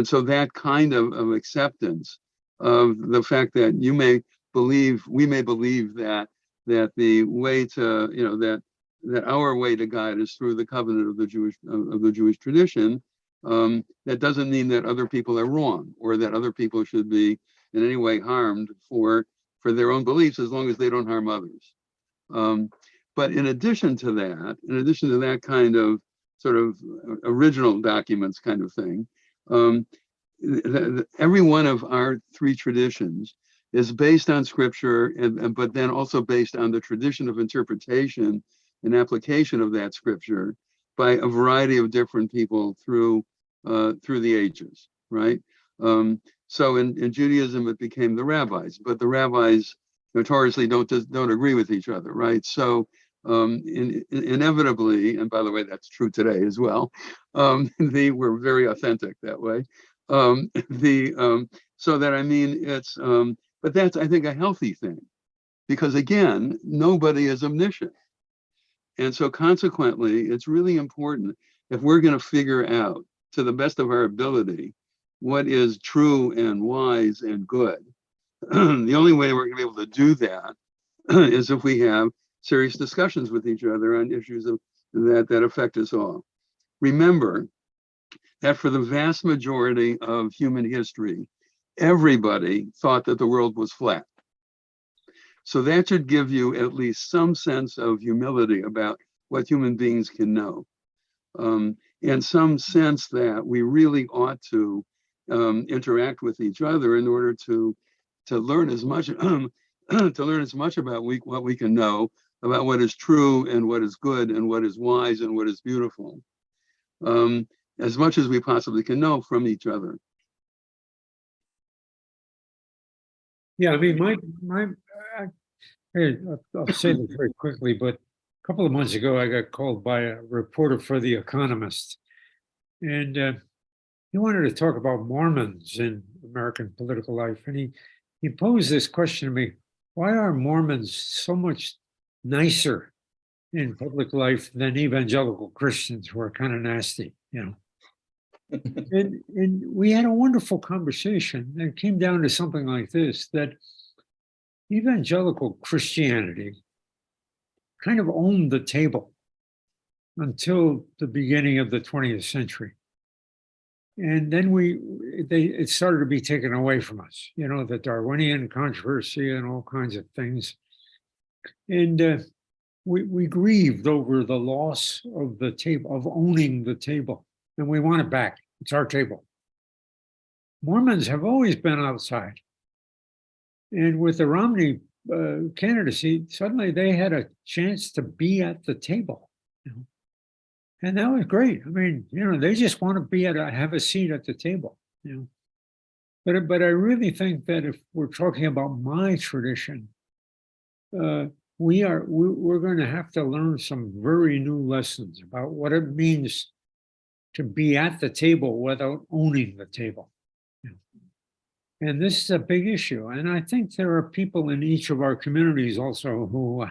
so that kind of acceptance of the fact that we may believe that the way to, that our way to God is through the covenant of the Jewish tradition. That doesn't mean that other people are wrong or that other people should be in any way harmed for their own beliefs, as long as they don't harm others. But in addition to that kind of sort of original documents kind of thing, every one of our three traditions is based on scripture, but then also based on the tradition of interpretation and application of that scripture by a variety of different people through the ages, right? So in Judaism, it became the rabbis, but the rabbis notoriously don't agree with each other, right? So inevitably, and by the way, that's true today as well, they were very authentic that way. So that, I mean, it's, but that's, I think, a healthy thing, because again, nobody is omniscient. And so consequently, it's really important, if we're going to figure out to the best of our ability what is true and wise and good, the only way we're going to be able to do that is if we have serious discussions with each other on issues that affect us all. Remember that for the vast majority of human history, everybody thought that the world was flat. So that should give you at least some sense of humility about what human beings can know, and some sense that we really ought to interact with each other in order to learn as much about what we can know about what is true and what is good and what is wise and what is beautiful, as much as we possibly can know from each other. Yeah, I mean, I'll say this very quickly, but a couple of months ago, I got called by a reporter for The Economist, and he wanted to talk about Mormons in American political life. And he posed this question to me: why are Mormons so much nicer in public life than evangelical Christians, who are kind of nasty, And we had a wonderful conversation, and it came down to something like this: that evangelical Christianity kind of owned the table until the beginning of the 20th century. And then it started to be taken away from us, the Darwinian controversy and all kinds of things. And we grieved over the loss of the table, of owning the table, and we want it back. It's our table. Mormons have always been outside. And with the Romney candidacy, suddenly they had a chance to be at the table. And that was great. I mean, they just want to have a seat at the table. But I really think that if we're talking about my tradition, we're going to have to learn some very new lessons about what it means to be at the table without owning the table. And this is a big issue. And I think there are people in each of our communities also who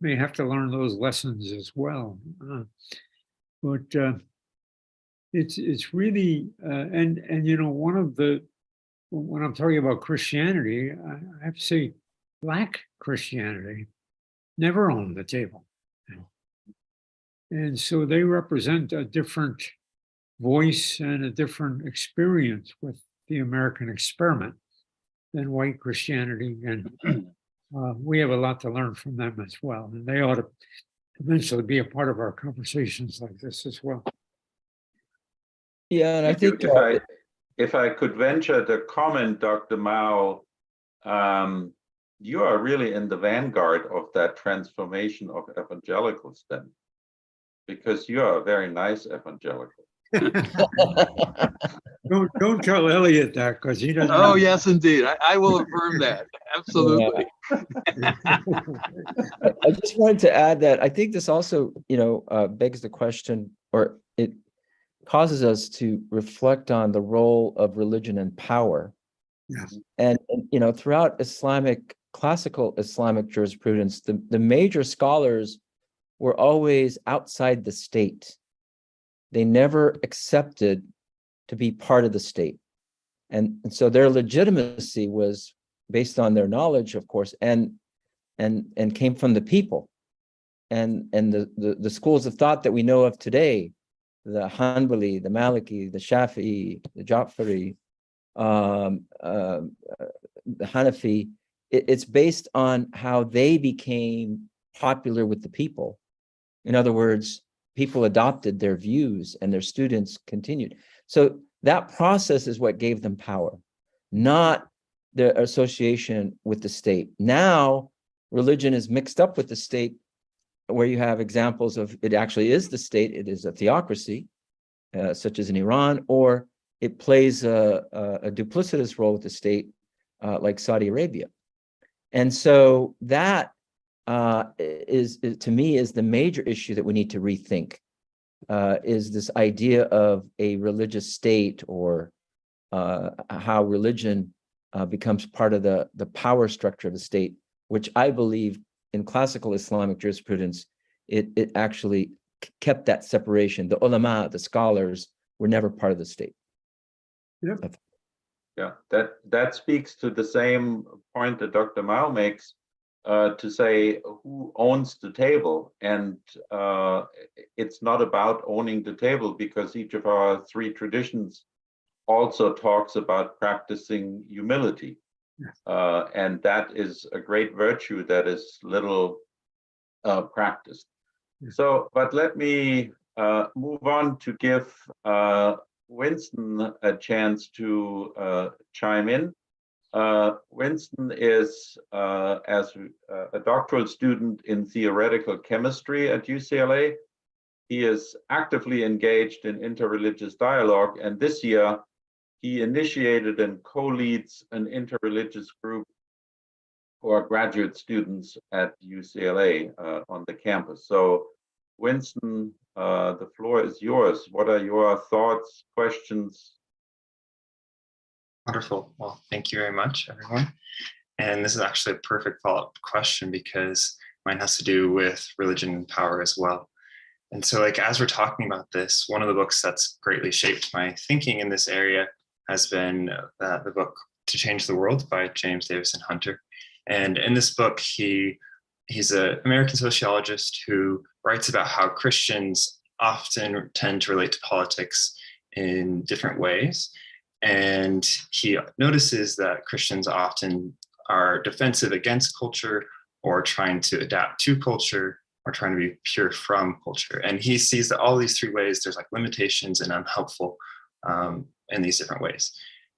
may have to learn those lessons as well. But it's really, and when I'm talking about Christianity, I have to say Black Christianity never owned the table. And so they represent a different voice and a different experience with the American experiment than white Christianity. And we have a lot to learn from them as well. And they ought to eventually be a part of our conversations like this as well. Yeah, and I think if I could venture to comment, Dr. Mao, you are really in the vanguard of that transformation of evangelicals then, because you are a very nice evangelical. Don't tell Elliot that, because he doesn't. Oh, yes, indeed. I will affirm that. Absolutely. I just wanted to add that I think this also, begs the question, or it causes us to reflect on the role of religion and power. Yes. And throughout classical Islamic jurisprudence, the major scholars were always outside the state. They never accepted to be part of the state. And so their legitimacy was based on their knowledge, of course, and came from the people. And the schools of thought that we know of today, the Hanbali, the Maliki, the Shafi'i, the Ja'fari, the Hanafi, it's based on how they became popular with the people. In other words, people adopted their views and their students continued. So that process is what gave them power, not the association with the state. Now, religion is mixed up with the state, where you have examples of it actually is the state, it is a theocracy, such as in Iran, or it plays a duplicitous role with the state, like Saudi Arabia. And so that is to me is the major issue that we need to rethink, is this idea of a religious state, or how religion becomes part of the power structure of the state, which I believe in classical Islamic jurisprudence, it actually kept that separation. The ulama, the scholars, were never part of the state. Yep. Yeah, that speaks to the same point that Dr. Mao makes, to say who owns the table. And it's not about owning the table, because each of our three traditions also talks about practicing humility. And that is a great virtue that is little practiced. So, but let me move on to give Winston a chance to chime in. Winston is as a doctoral student in theoretical chemistry at UCLA. He is actively engaged in interreligious dialogue, and this year he initiated and co-leads an interreligious group for graduate students at UCLA on the campus. So, Winston, the floor is yours. What are your thoughts, questions? Wonderful. Well, thank you very much, everyone. And this is actually a perfect follow-up question, because mine has to do with religion and power as well. And so, like, as we're talking about this, one of the books that's greatly shaped my thinking in this area has been the book To Change the World by James Davison Hunter. And in this book, he's an American sociologist who writes about how Christians often tend to relate to politics in different ways. And he notices that Christians often are defensive against culture, or trying to adapt to culture, or trying to be pure from culture. And he sees that all these three ways, there's like limitations and unhelpful in these different ways.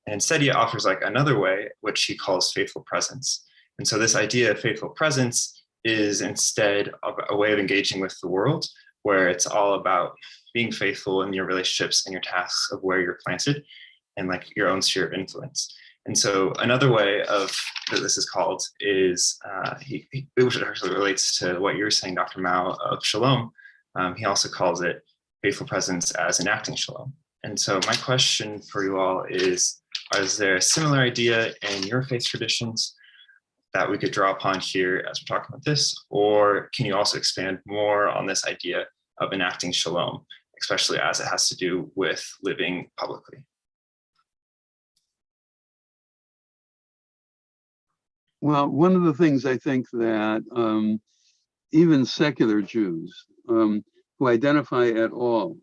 And instead, he offers like another way, which he calls faithful presence. And so this idea of faithful presence is instead of a way of engaging with the world, where it's all about being faithful in your relationships and your tasks of where you're planted, and like your own sphere of influence. And so another way of that this is called is, which actually relates to what you were saying, Dr. Mao, of shalom. He also calls it faithful presence as enacting shalom. And so my question for you all is there a similar idea in your faith traditions that we could draw upon here as we're talking about this? Or can you also expand more on this idea of enacting shalom, especially as it has to do with living publicly? Well, one of the things I think that even secular Jews who identify at all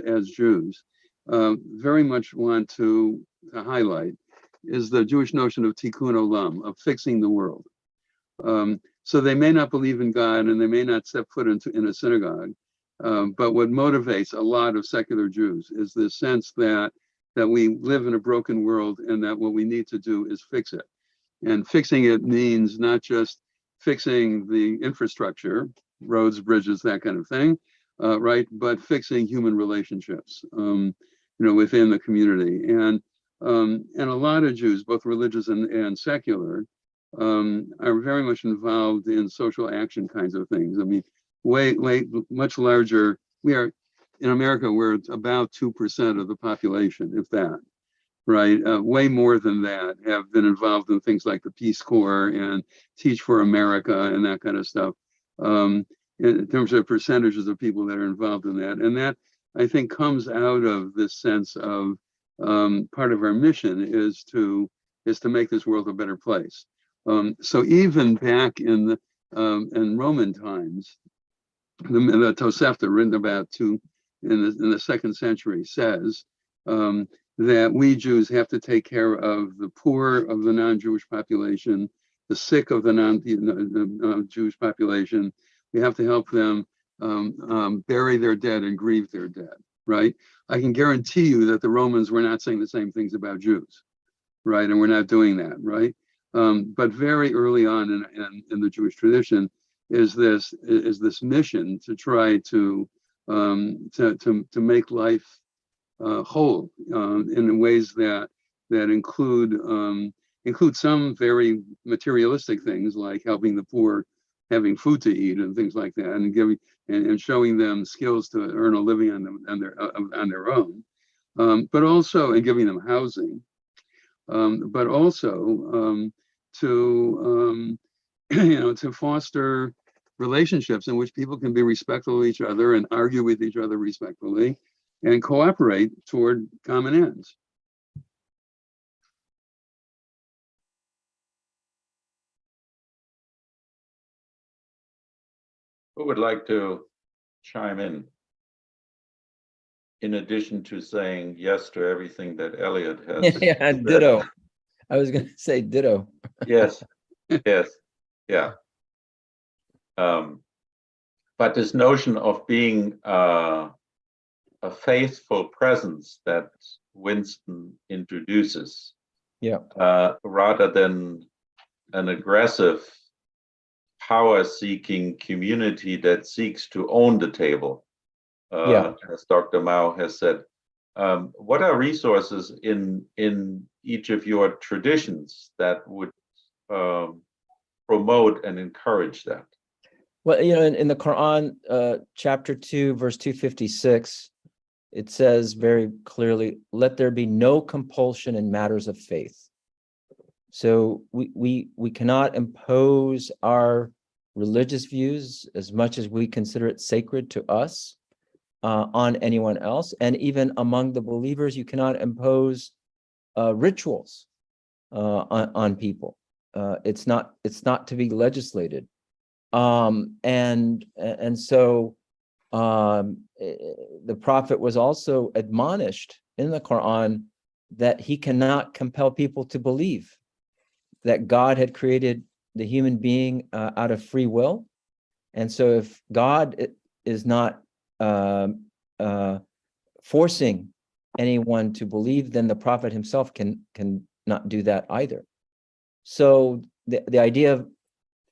as Jews very much want to highlight is the Jewish notion of tikkun olam, of fixing the world. So they may not believe in God, and they may not step foot in a synagogue, but what motivates a lot of secular Jews is the sense that we live in a broken world, and that what we need to do is fix it. And fixing it means not just fixing the infrastructure, roads, bridges, that kind of thing, right? But fixing human relationships, within the community. And a lot of Jews, both religious and secular, are very much involved in social action kinds of things. I mean, much larger. We are in America, we're about 2% of the population, if that. Right, way more than that have been involved in things like the Peace Corps and Teach for America and that kind of stuff, in terms of percentages of people that are involved in that. And that, I think, comes out of this sense of part of our mission is to make this world a better place. So even back in Roman times, the Tosefta, written about in the 2nd century, says that we Jews have to take care of the poor of the non-Jewish population, the sick of the non-Jewish population. We have to help them bury their dead and grieve their dead, right? I can guarantee you that the Romans were not saying the same things about Jews, right? And we're not doing that, right? But very early on in the Jewish tradition is this mission to try to make life whole in ways that include some very materialistic things like helping the poor, having food to eat and things like that, and showing them skills to earn a living on their own, but also and giving them housing, but also to to foster relationships in which people can be respectful of each other and argue with each other respectfully and cooperate toward common ends. Who would like to chime in addition to saying yes to everything that Elliot has Yeah, said? ditto. I was going to say ditto. Yes, yes, yeah. But this notion of being a faithful presence that Winston introduces, Yeah. rather than an aggressive, power-seeking community that seeks to own the table, Yeah. as Dr. Mao has said. What are resources in each of your traditions that would promote and encourage that? Well, in the Quran, chapter 2, verse 256, it says very clearly, let there be no compulsion in matters of faith. So we cannot impose our religious views, as much as we consider it sacred to us, on anyone else. And even among the believers, you cannot impose rituals on people. It's not to be legislated. And so the prophet was also admonished in the Quran that he cannot compel people to believe that God had created the human being out of free will. And so if God is not forcing anyone to believe, then the prophet himself can not do that either. So the idea of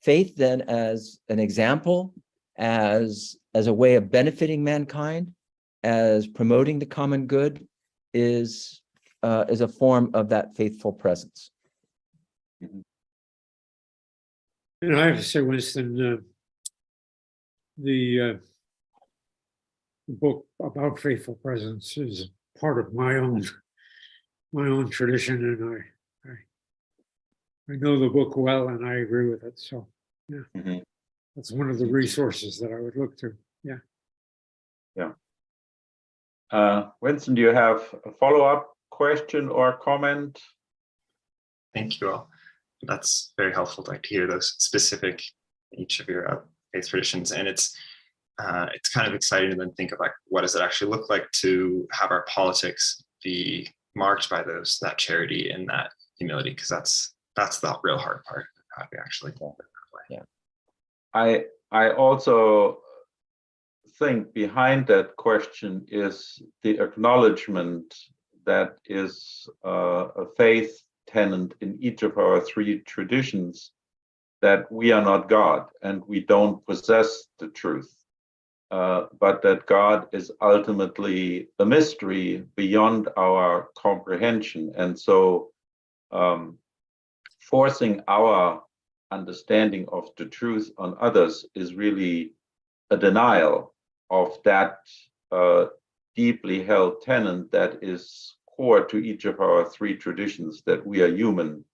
faith then as an example, as a way of benefiting mankind, as promoting the common good, is a form of that faithful presence. And I have to say, Winston, the book about faithful presence is part of my own tradition, and I know the book well, and I agree with it. So, yeah, that's one of the resources that I would look to. Yeah. Yeah. Winston, do you have a follow-up question or comment? Thank you all. That's very helpful to hear those specific each of your faith traditions, and it's kind of exciting to then think about what does it actually look like to have our politics be marked by that charity and that humility, because that's the real hard part of how we actually do it that way. Yeah. I also think behind that question is the acknowledgement that is a faith tenet in each of our three traditions, that we are not God and we don't possess the truth, but that God is ultimately a mystery beyond our comprehension. And so forcing our understanding of the truth on others is really a denial of that deeply held tenet that is core to each of our three traditions, that we are human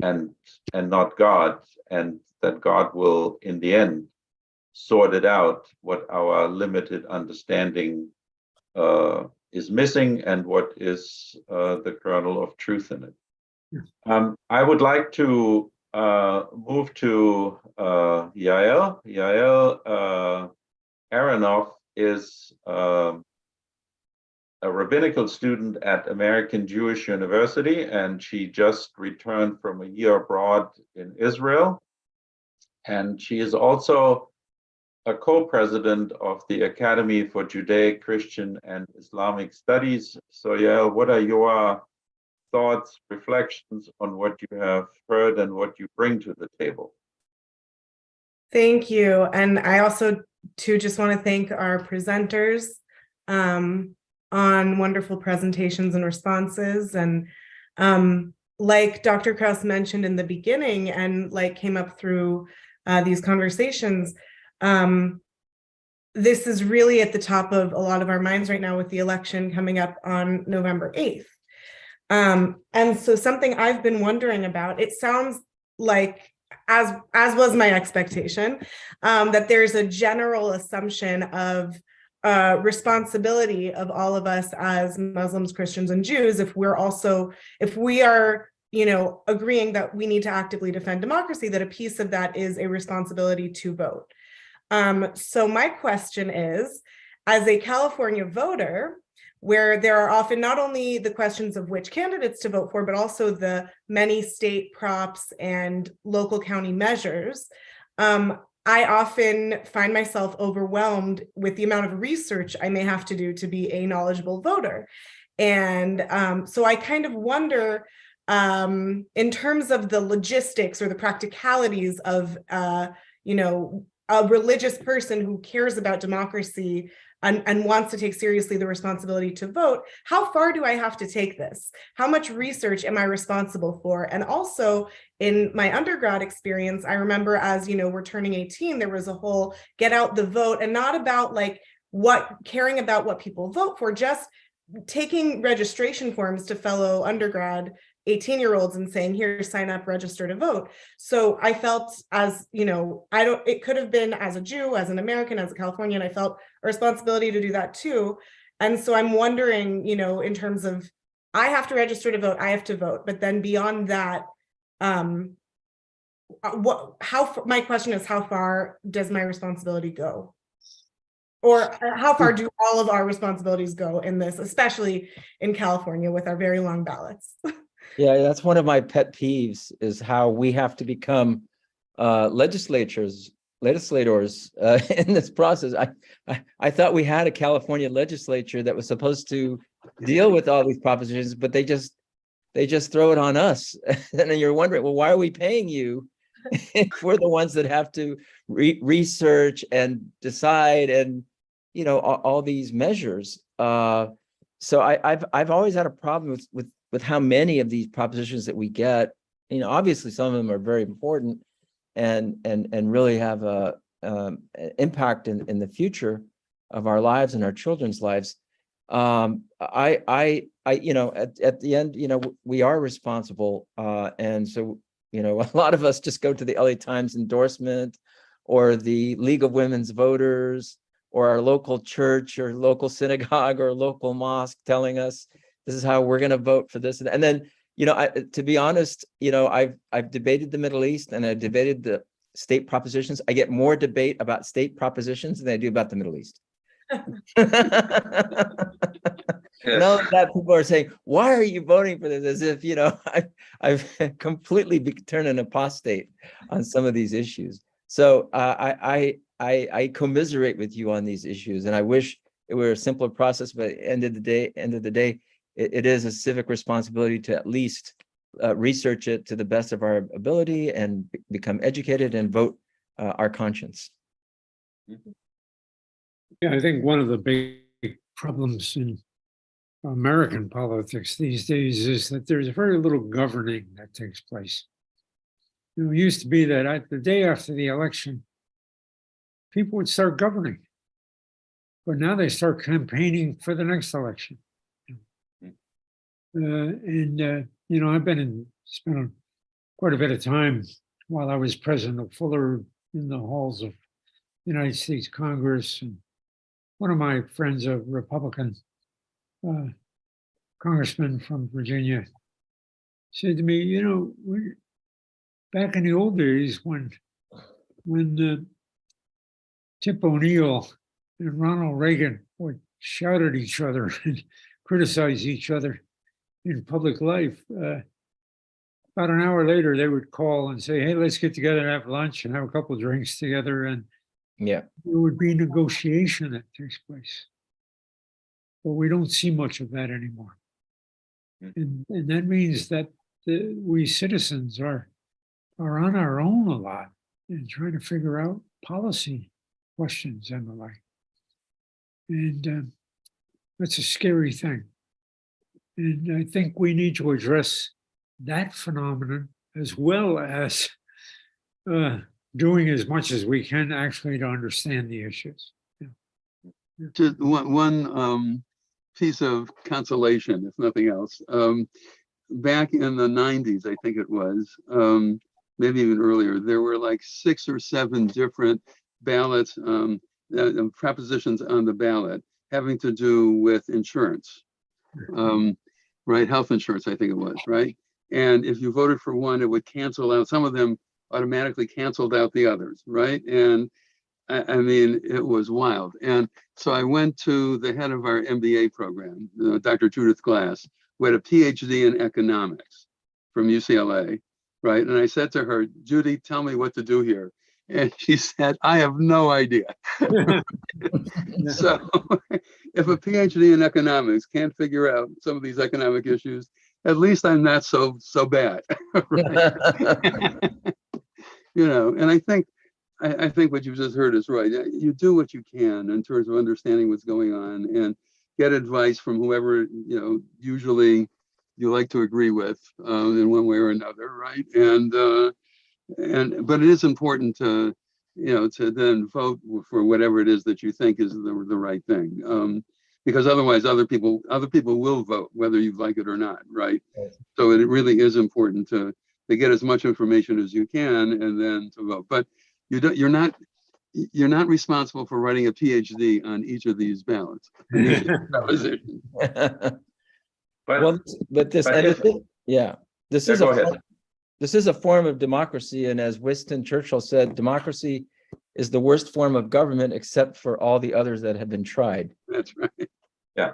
and not God, and that God will in the end sort it out what our limited understanding is missing and what is the kernel of truth in it. I would like to move to Yael. Yael Aronoff is a rabbinical student at American Jewish University, and she just returned from a year abroad in Israel. And she is also a co-president of the Academy for Judaic, Christian, and Islamic Studies. So, Yael, what are your thoughts, reflections on what you have heard and what you bring to the table? Thank you. And I also, too, just want to thank our presenters on wonderful presentations and responses. And like Dr. Krauss mentioned in the beginning, and like came up through these conversations, this is really at the top of a lot of our minds right now with the election coming up on November 8th. And so something I've been wondering about, it sounds like, as was my expectation, that there's a general assumption of responsibility of all of us as Muslims, Christians, and Jews, if we are, agreeing that we need to actively defend democracy, that a piece of that is a responsibility to vote. So my question is, as a California voter, where there are often not only the questions of which candidates to vote for, but also the many state props and local county measures, I often find myself overwhelmed with the amount of research I may have to do to be a knowledgeable voter. And so I kind of wonder, in terms of the logistics or the practicalities of, a religious person who cares about democracy and wants to take seriously the responsibility to vote, how far do I have to take this? How much research am I responsible for? And also in my undergrad experience, I remember as, we're turning 18, there was a whole get out the vote, and not about caring about what people vote for, just taking registration forms to fellow undergrad 18-year-olds and saying, here, sign up, register to vote. So I felt as, it could have been as a Jew, as an American, as a Californian, I felt a responsibility to do that too. And so I'm wondering, in terms of, I have to register to vote, I have to vote, but then beyond that, my question is, how far does my responsibility go? Or how far do all of our responsibilities go in this, especially in California with our very long ballots? Yeah, that's one of my pet peeves, is how we have to become legislators in this process. I thought we had a California legislature that was supposed to deal with all these propositions, but they just throw it on us. And then you're wondering, well, why are we paying you if we're the ones that have to research and decide and all these measures? So I've always had a problem with how many of these propositions that we get. Obviously some of them are very important and really have a impact in the future of our lives and our children's lives. At the end, we are responsible, and so a lot of us just go to the LA Times endorsement or the League of Women's Voters or our local church or local synagogue or local mosque telling us this is how we're going to vote for this. And then, to be honest, I've debated the Middle East and I've debated the state propositions. I get more debate about state propositions than I do about the Middle East. And all of that, people are saying, why are you voting for this? As if, I've completely turned an apostate on some of these issues. So I commiserate with you on these issues, and I wish it were a simpler process, but at the end of the day, it is a civic responsibility to at least research it to the best of our ability and become educated and vote our conscience. Yeah, I think one of the big problems in American politics these days is that there's very little governing that takes place. It used to be that the day after the election, people would start governing, but now they start campaigning for the next election. I've spent quite a bit of time while I was president of Fuller in the halls of the United States Congress. And one of my friends, a Republican, congressman from Virginia, said to me, you know, back in the old days when Tip O'Neill and Ronald Reagan would shout at each other and criticize each other in public life, about an hour later, they would call and say, hey, let's get together and have lunch and have a couple of drinks together. And Yeah. there would be negotiation that takes place. But we don't see much of that anymore. And that means that we citizens are on our own a lot and trying to figure out policy questions and the like. And that's a scary thing. And I think we need to address that phenomenon as well as doing as much as we can actually to understand the issues. Just one piece of consolation, if nothing else. Back in the 90s, I think it was, maybe even earlier, there were like 6 or 7 different ballots, propositions on the ballot having to do with insurance, right? Health insurance, I think it was, right? And if you voted for one, it would cancel out, some of them automatically canceled out the others, right? And I mean, it was wild. And so I went to the head of our MBA program, Dr. Judith Glass, who had a PhD in economics from UCLA, right? And I said to her, Judy, tell me what to do here. And she said, I have no idea. So if a PhD in economics can't figure out some of these economic issues, at least I'm not so bad. You know, and I think what you just heard is right. You do what you can in terms of understanding what's going on and get advice from whoever, you know, usually you like to agree with in one way or another, right? But it is important to, you know, to then vote for whatever it is that you think is the right thing. Because otherwise other people will vote whether you like it or not, right? So it really is important to get as much information as you can and then to vote. But you're not responsible for writing a PhD on each of these ballots. This is a form of democracy, and as Winston Churchill said, democracy is the worst form of government except for all the others that have been tried. That's right. Yeah.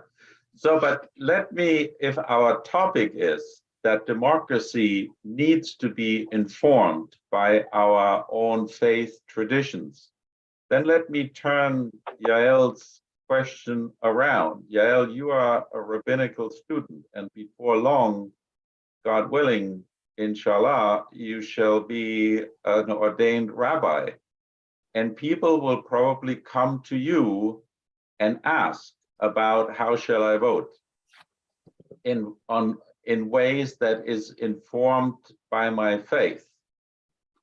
So, but let me, if our topic is that democracy needs to be informed by our own faith traditions, then let me turn Yael's question around. Yael, you are a rabbinical student, and before long, God willing, inshallah, you shall be an ordained rabbi. And people will probably come to you and ask about how shall I vote in ways that is informed by my faith.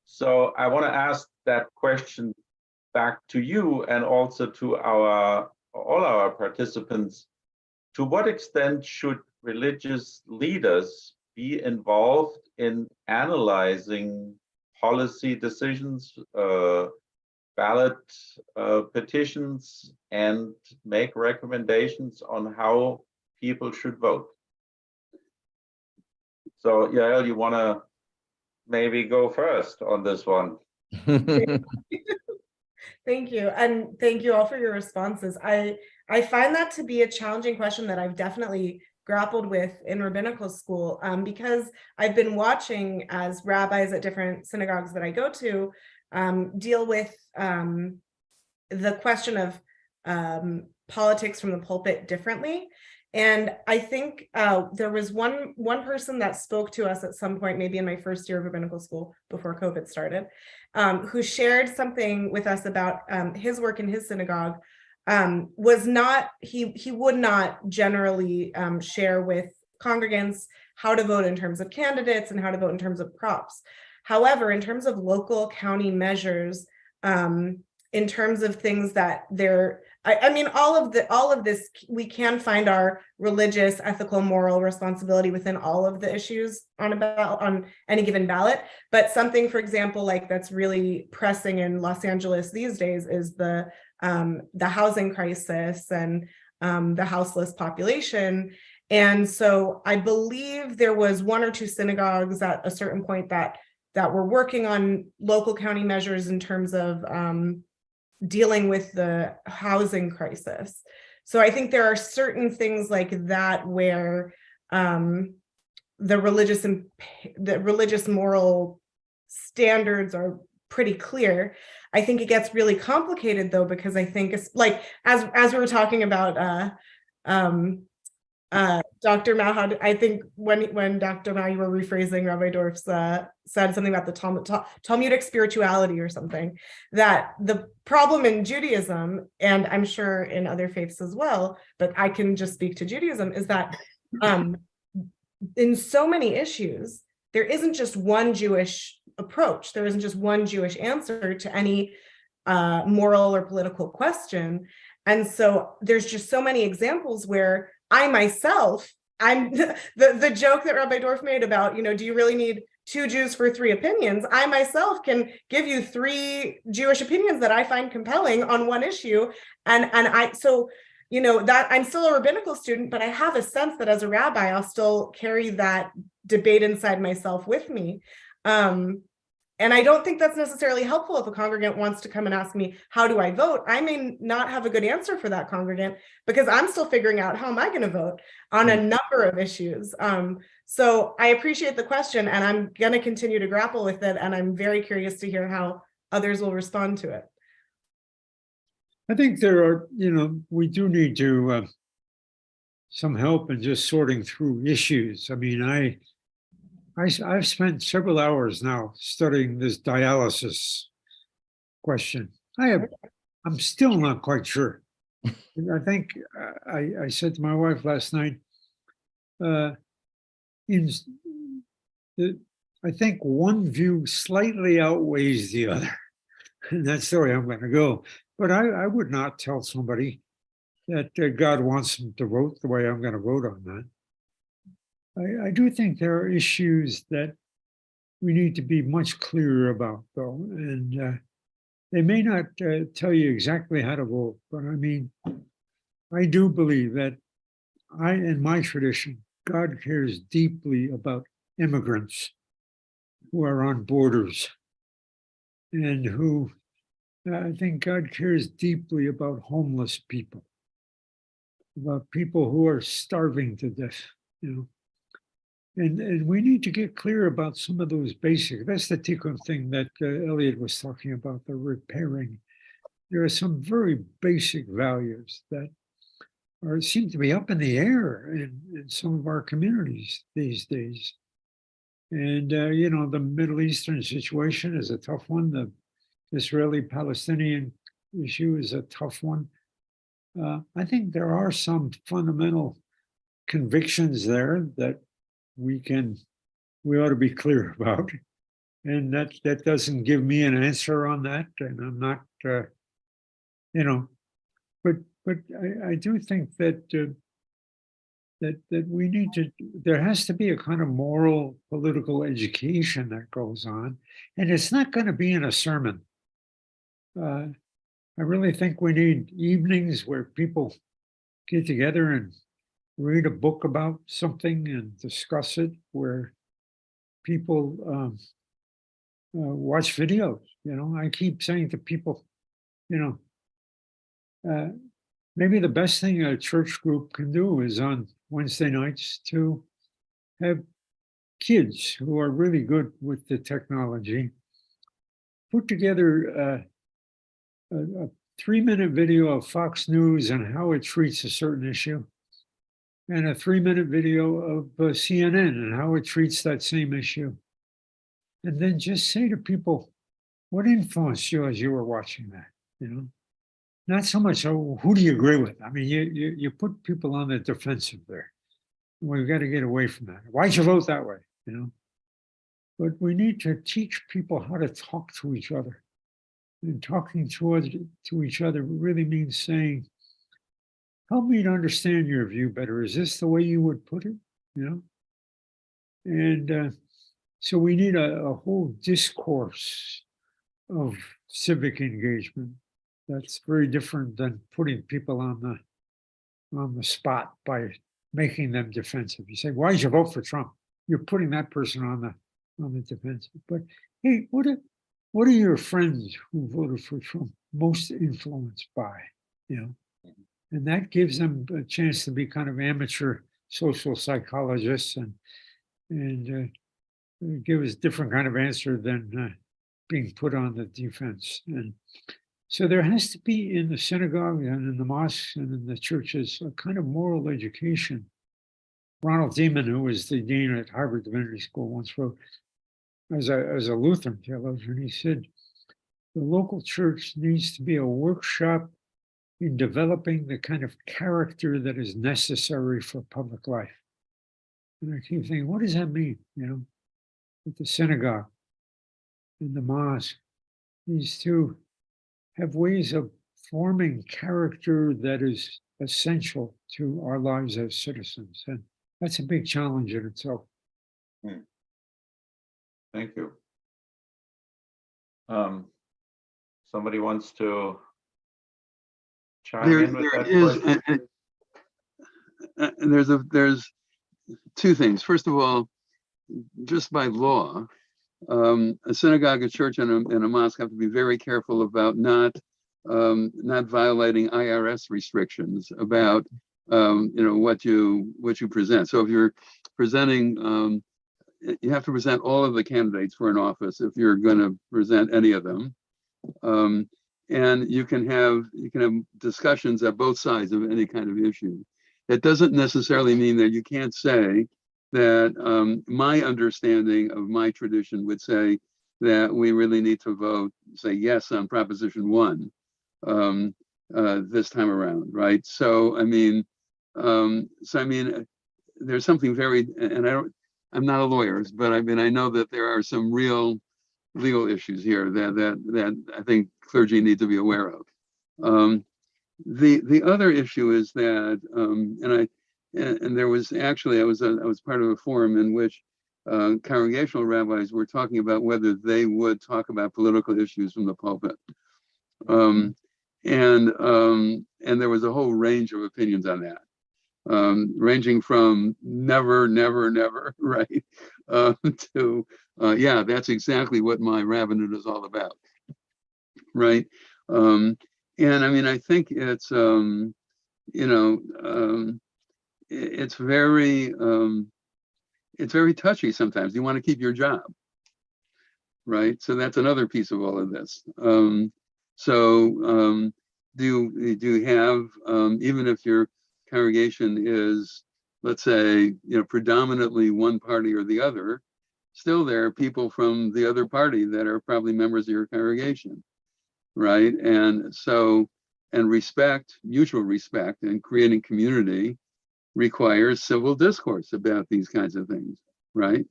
So I want to ask that question back to you and also to all our participants. To what extent should religious leaders be involved in analyzing policy decisions, ballot petitions, and make recommendations on how people should vote? So Yael, you want to maybe go first on this one? Thank you. And thank you all for your responses. I find that to be a challenging question that I've definitely grappled with in rabbinical school, because I've been watching as rabbis at different synagogues that I go to deal with the question of politics from the pulpit differently. And I think there was one person that spoke to us at some point, maybe in my first year of rabbinical school before COVID started, who shared something with us about his work in his synagogue. He would not generally share with congregants how to vote in terms of candidates and how to vote in terms of props. However, in terms of local county measures, in terms of things that I mean, all of this, we can find our religious, ethical, moral responsibility within all of the issues on any given ballot. But something, for example, like that's really pressing in Los Angeles these days is the housing crisis and the houseless population. And so I believe there was 1 or 2 synagogues at a certain point that were working on local county measures in terms of dealing with the housing crisis. So I think there are certain things like that where the religious moral standards are pretty clear. I think it gets really complicated though, because I think it's like, as we were talking about Dr. Mao, I think when Dr. Mao, you were rephrasing Rabbi Dorf's said something about the Talmudic spirituality or something, that the problem in Judaism, and I'm sure in other faiths as well, but I can just speak to Judaism, is that in so many issues, there isn't just one Jewish approach. There isn't just one Jewish answer to any moral or political question. And so there's just so many examples where I myself, I'm the joke that Rabbi Dorf made about, do you really need 2 Jews for 3 opinions? I myself can give you 3 Jewish opinions that I find compelling on one issue. And that I'm still a rabbinical student, but I have a sense that as a rabbi, I'll still carry that debate inside myself with me. And I don't think that's necessarily helpful if a congregant wants to come and ask me, how do I vote? I may not have a good answer for that congregant because I'm still figuring out how am I going to vote on a number of issues. So I appreciate the question, and I'm going to continue to grapple with it. And I'm very curious to hear how others will respond to it. I think there are, we do need to some help in just sorting through issues. I mean, I've spent several hours now studying this dialysis question. I'm still not quite sure. I think I said to my wife last night, I think one view slightly outweighs the other, and that's the way I'm going to go. But I would not tell somebody that God wants them to vote the way I'm going to vote on that. I do think there are issues that we need to be much clearer about, though, and they may not tell you exactly how to vote, but I mean, I do believe that in my tradition, God cares deeply about immigrants who are on borders, and who I think God cares deeply about homeless people, about people who are starving to death, And we need to get clear about some of those basic. That's the tikkun thing that Elliot was talking about, the repairing. There are some very basic values that seem to be up in the air in some of our communities these days. And, the Middle Eastern situation is a tough one. The Israeli-Palestinian issue is a tough one. I think there are some fundamental convictions there that we ought to be clear about, and that doesn't give me an answer on that, and I'm not, but I do think that that we need to. There has to be a kind of moral political education that goes on, and it's not going to be in a sermon. I really think we need evenings where people get together and read a book about something and discuss it, where people watch videos. I keep saying to people, maybe the best thing a church group can do is on Wednesday nights to have kids who are really good with the technology put together a 3-minute video of Fox News and how it treats a certain issue, and a 3-minute video of CNN and how it treats that same issue. And then just say to people, what influenced you as you were watching that? Not so much, oh, who do you agree with? I mean, you put people on the defensive there. We've got to get away from that. Why'd you vote that way? But we need to teach people how to talk to each other. And talking to each other really means saying, help me to understand your view better. Is this the way you would put it? And so we need a whole discourse of civic engagement that's very different than putting people on on the spot by making them defensive. You say, why did you vote for Trump? You're putting that person on the defensive. But hey, what are your friends who voted for Trump most influenced by? You know, and that gives them a chance to be kind of amateur social psychologists and give us a different kind of answer than being put on the defense. And so there has to be in the synagogue and in the mosques and in the churches a kind of moral education. Ronald Demon, who was the dean at Harvard Divinity School, once wrote, as a Lutheran theologian, he said, the local church needs to be a workshop in developing the kind of character that is necessary for public life. And I keep thinking, what does that mean? You know, at the synagogue, in the mosque, these two have ways of forming character that is essential to our lives as citizens. And that's a big challenge in itself. Thank you. Somebody wants to chime in with that question? There's two things. First of all, just by law, a synagogue, a church, and a mosque have to be very careful about not violating IRS restrictions about what you present. So if you're presenting, you have to present all of the candidates for an office if you're going to present any of them, and you can have discussions at both sides of any kind of issue. It doesn't necessarily mean that you can't say that my understanding of my tradition would say that we really need to vote, say yes on Proposition 1 this time around, right? So I mean, there's something very, and I'm not a lawyer, but I mean, I know that there are some real legal issues here that I think clergy need to be aware of. The other issue is that, and there was actually, I was part of a forum in which congregational rabbis were talking about whether they would talk about political issues from the pulpit. And there was a whole range of opinions on that, ranging from never, right, to yeah, that's exactly what my rabbinate is all about, right? And I mean, I think it's it's very touchy sometimes. You want to keep your job, right? So that's another piece of all of this. Do you have, even if your congregation is, let's say, predominantly one party or the other, still there are people from the other party that are probably members of your congregation, right? And so, and respect, mutual respect, and creating community requires civil discourse about these kinds of things, right?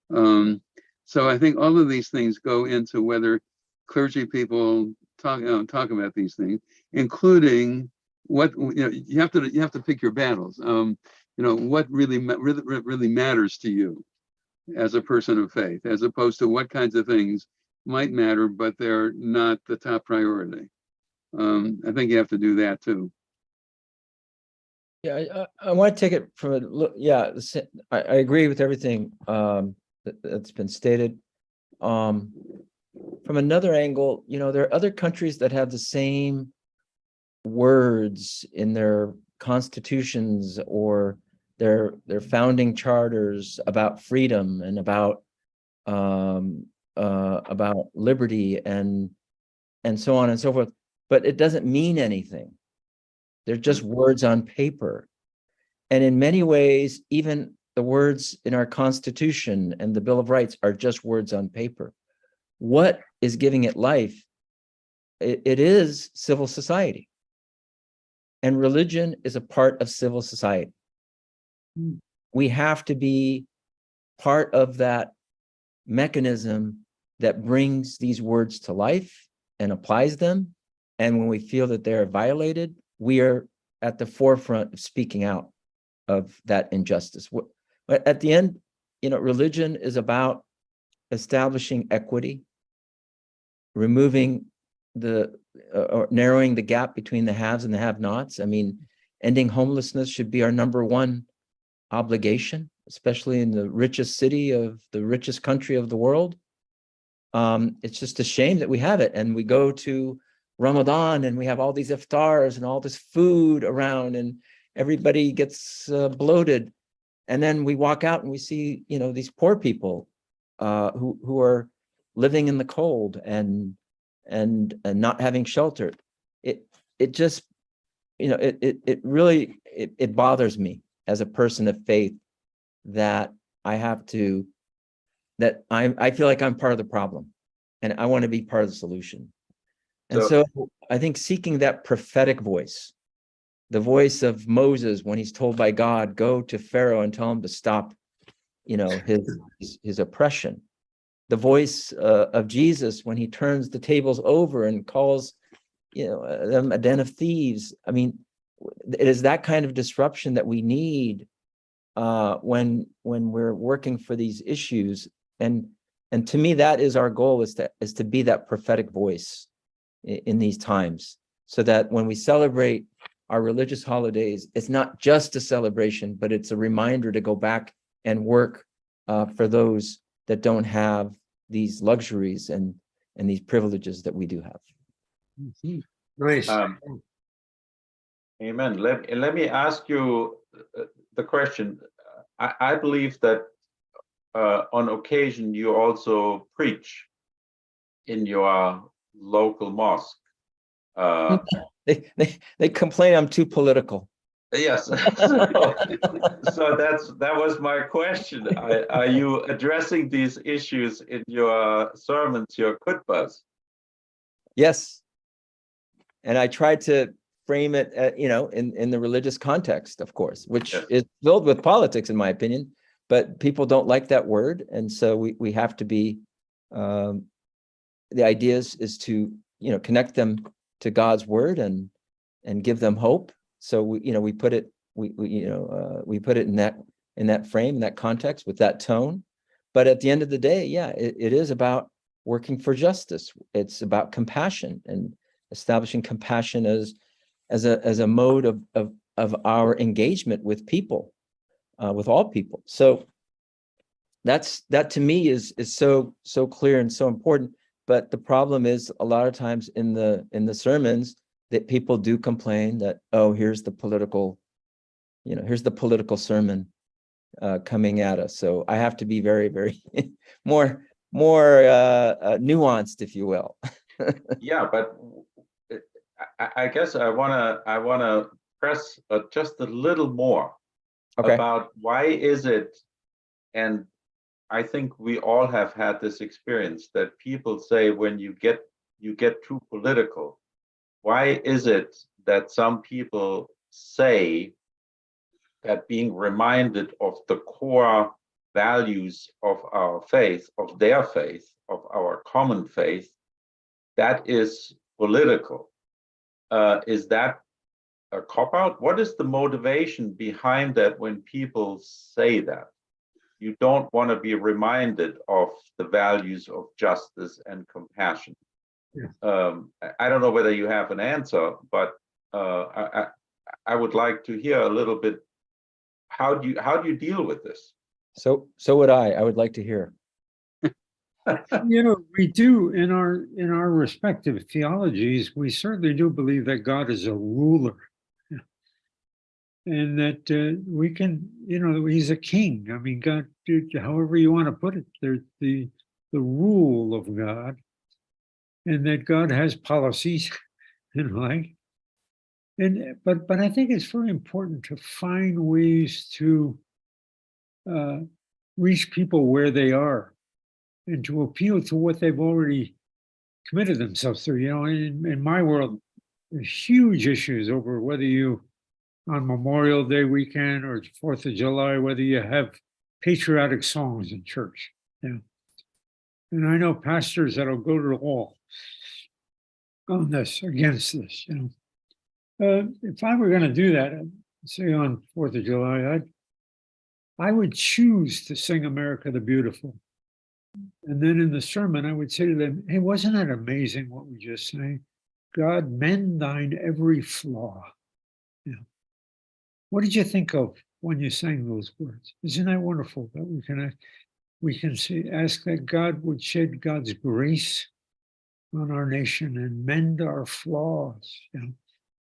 So I think all of these things go into whether clergy people talk about these things, including what you have to pick your battles. What really matters to you as a person of faith, as opposed to what kinds of things might matter, but they're not the top priority. I think you have to do that too. Yeah, I want to take it from a look. Yeah, I agree with everything that's been stated. From another angle, there are other countries that have the same words in their constitutions or their founding charters about freedom and about liberty and so on and so forth, but it doesn't mean anything. They're just words on paper. And in many ways, even the words in our Constitution and the Bill of Rights are just words on paper. What is giving it life? It is civil society. And religion is a part of civil society. We have to be part of that mechanism that brings these words to life and applies them. And when we feel that they're violated, we are at the forefront of speaking out of that injustice. But at the end, religion is about establishing equity, removing or narrowing the gap between the haves and the have-nots. I mean, ending homelessness should be our #1 obligation, especially in the richest city of the richest country of the world. It's just a shame that we have it. And we go to Ramadan and we have all these iftars and all this food around and everybody gets bloated. And then we walk out and we see, these poor people who are living in the cold and not having shelter. It just, it really bothers me as a person of faith that I feel like I'm part of the problem and I want to be part of the solution. And so I think seeking that prophetic voice, the voice of Moses when he's told by God, go to Pharaoh and tell him to stop, his oppression. The voice of Jesus when he turns the tables over and calls, them a den of thieves. I mean, it is that kind of disruption that we need when we're working for these issues. And to me, that is our goal, is to be that prophetic voice in these times, so that when we celebrate our religious holidays, it's not just a celebration, but it's a reminder to go back and work for those that don't have these luxuries and these privileges that we do have. Nice. Amen. Let me ask you the question. I believe that on occasion you also preach in your local mosque. They complain I'm too political. Yes. So that was my question. Are you addressing these issues in your sermons, your khutbahs? Yes. And I tried to frame it, in the religious context, of course, which is filled with politics, in my opinion, but people don't like that word. And so we have to be, the idea is to, connect them to God's word and give them hope. So we put it, we put it in that frame, in that context, with that tone. But at the end of the day, it is about working for justice. It's about compassion and establishing compassion as a mode of our engagement with people, with all people. So that to me is so clear and so important. But the problem is, a lot of times in the sermons, that people do complain that, oh, here's the political sermon coming at us. So I have to be very, very more nuanced, if you will. Yeah, but I guess I wanna press just a little more about why is it, and I think we all have had this experience, that people say when you get too political. Why is it that some people say that being reminded of the core values of our faith, of their faith, of our common faith, that is political? Is that a cop-out? What is the motivation behind that when people say that? You don't want to be reminded of the values of justice and compassion. Yeah. I don't know whether you have an answer, but I would like to hear a little bit. How do you deal with this? So would I. I would like to hear. We do in our respective theologies, we certainly do believe that God is a ruler, and that we can, he's a king. I mean, God, however you want to put it, there's the rule of God, and that God has policies, but I think it's very important to find ways to reach people where they are, and to appeal to what they've already committed themselves to. In my world, there's huge issues over whether you, on Memorial Day weekend or 4th of July, whether you have patriotic songs in church. Yeah. And I know pastors that'll go to the wall on this, against this. If I were going to do that, say on 4th of July, I would choose to sing America the Beautiful. And then in the sermon, I would say to them, hey, wasn't that amazing what we just sang? God, mend thine every flaw. What did you think of when you sang those words? Isn't that wonderful that we can ask that God would shed God's grace on our nation and mend our flaws? You know?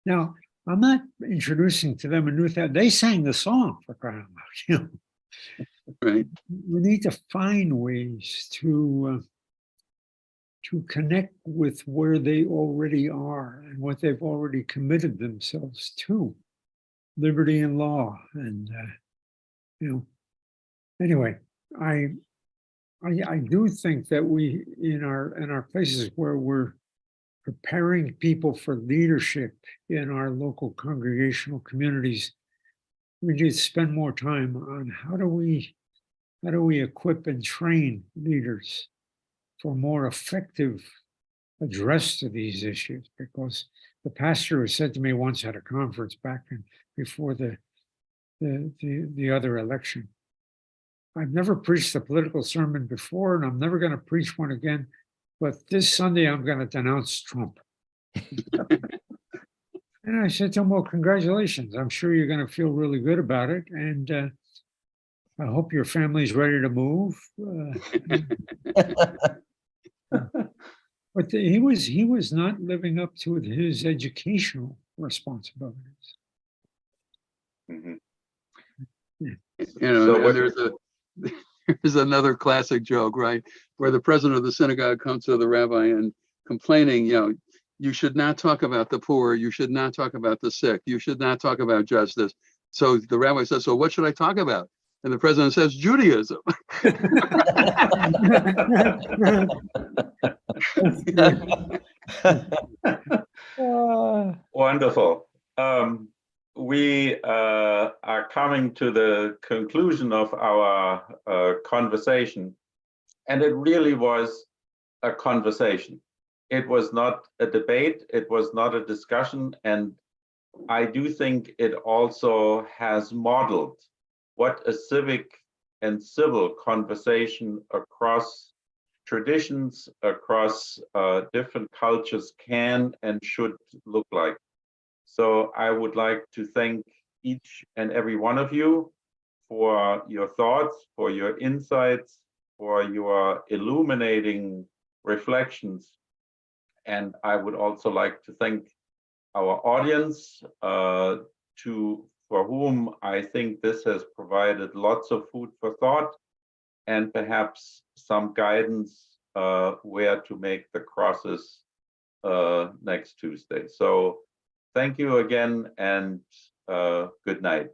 Now, I'm not introducing to them a new thing. They sang the song, for crying out loud. You know? Right. We need to find ways to connect with where they already are and what they've already committed themselves to, liberty and law. And you know, anyway, I do think that we in our places where we're preparing people for leadership in our local congregational communities, we need to spend more time on how do we equip and train leaders for more effective address to these issues. Because the pastor who said to me once at a conference back before the other election, I've never preached a political sermon before, and I'm never going to preach one again. But this Sunday, I'm going to denounce Trump. And I said to him, well, congratulations. I'm sure you're going to feel really good about it. And I hope your family's ready to move. But he was not living up to his educational responsibilities. Mhm. You know, So and what- there's another classic joke, right? Where the president of the synagogue comes to the rabbi and complaining, you know, you should not talk about the poor, you should not talk about the sick, you should not talk about justice. So the rabbi says, so what should I talk about? And the president says, Judaism. Wonderful. We are coming to the conclusion of our conversation, and it really was a conversation. It was not a debate, it was not a discussion, and I do think it also has modeled what a civic and civil conversation across traditions, across different cultures can and should look like. So I would like to thank each and every one of you for your thoughts, for your insights, for your illuminating reflections. And I would also like to thank our audience, for whom I think this has provided lots of food for thought and perhaps some guidance where to make the crosses next Tuesday. So thank you again, and good night.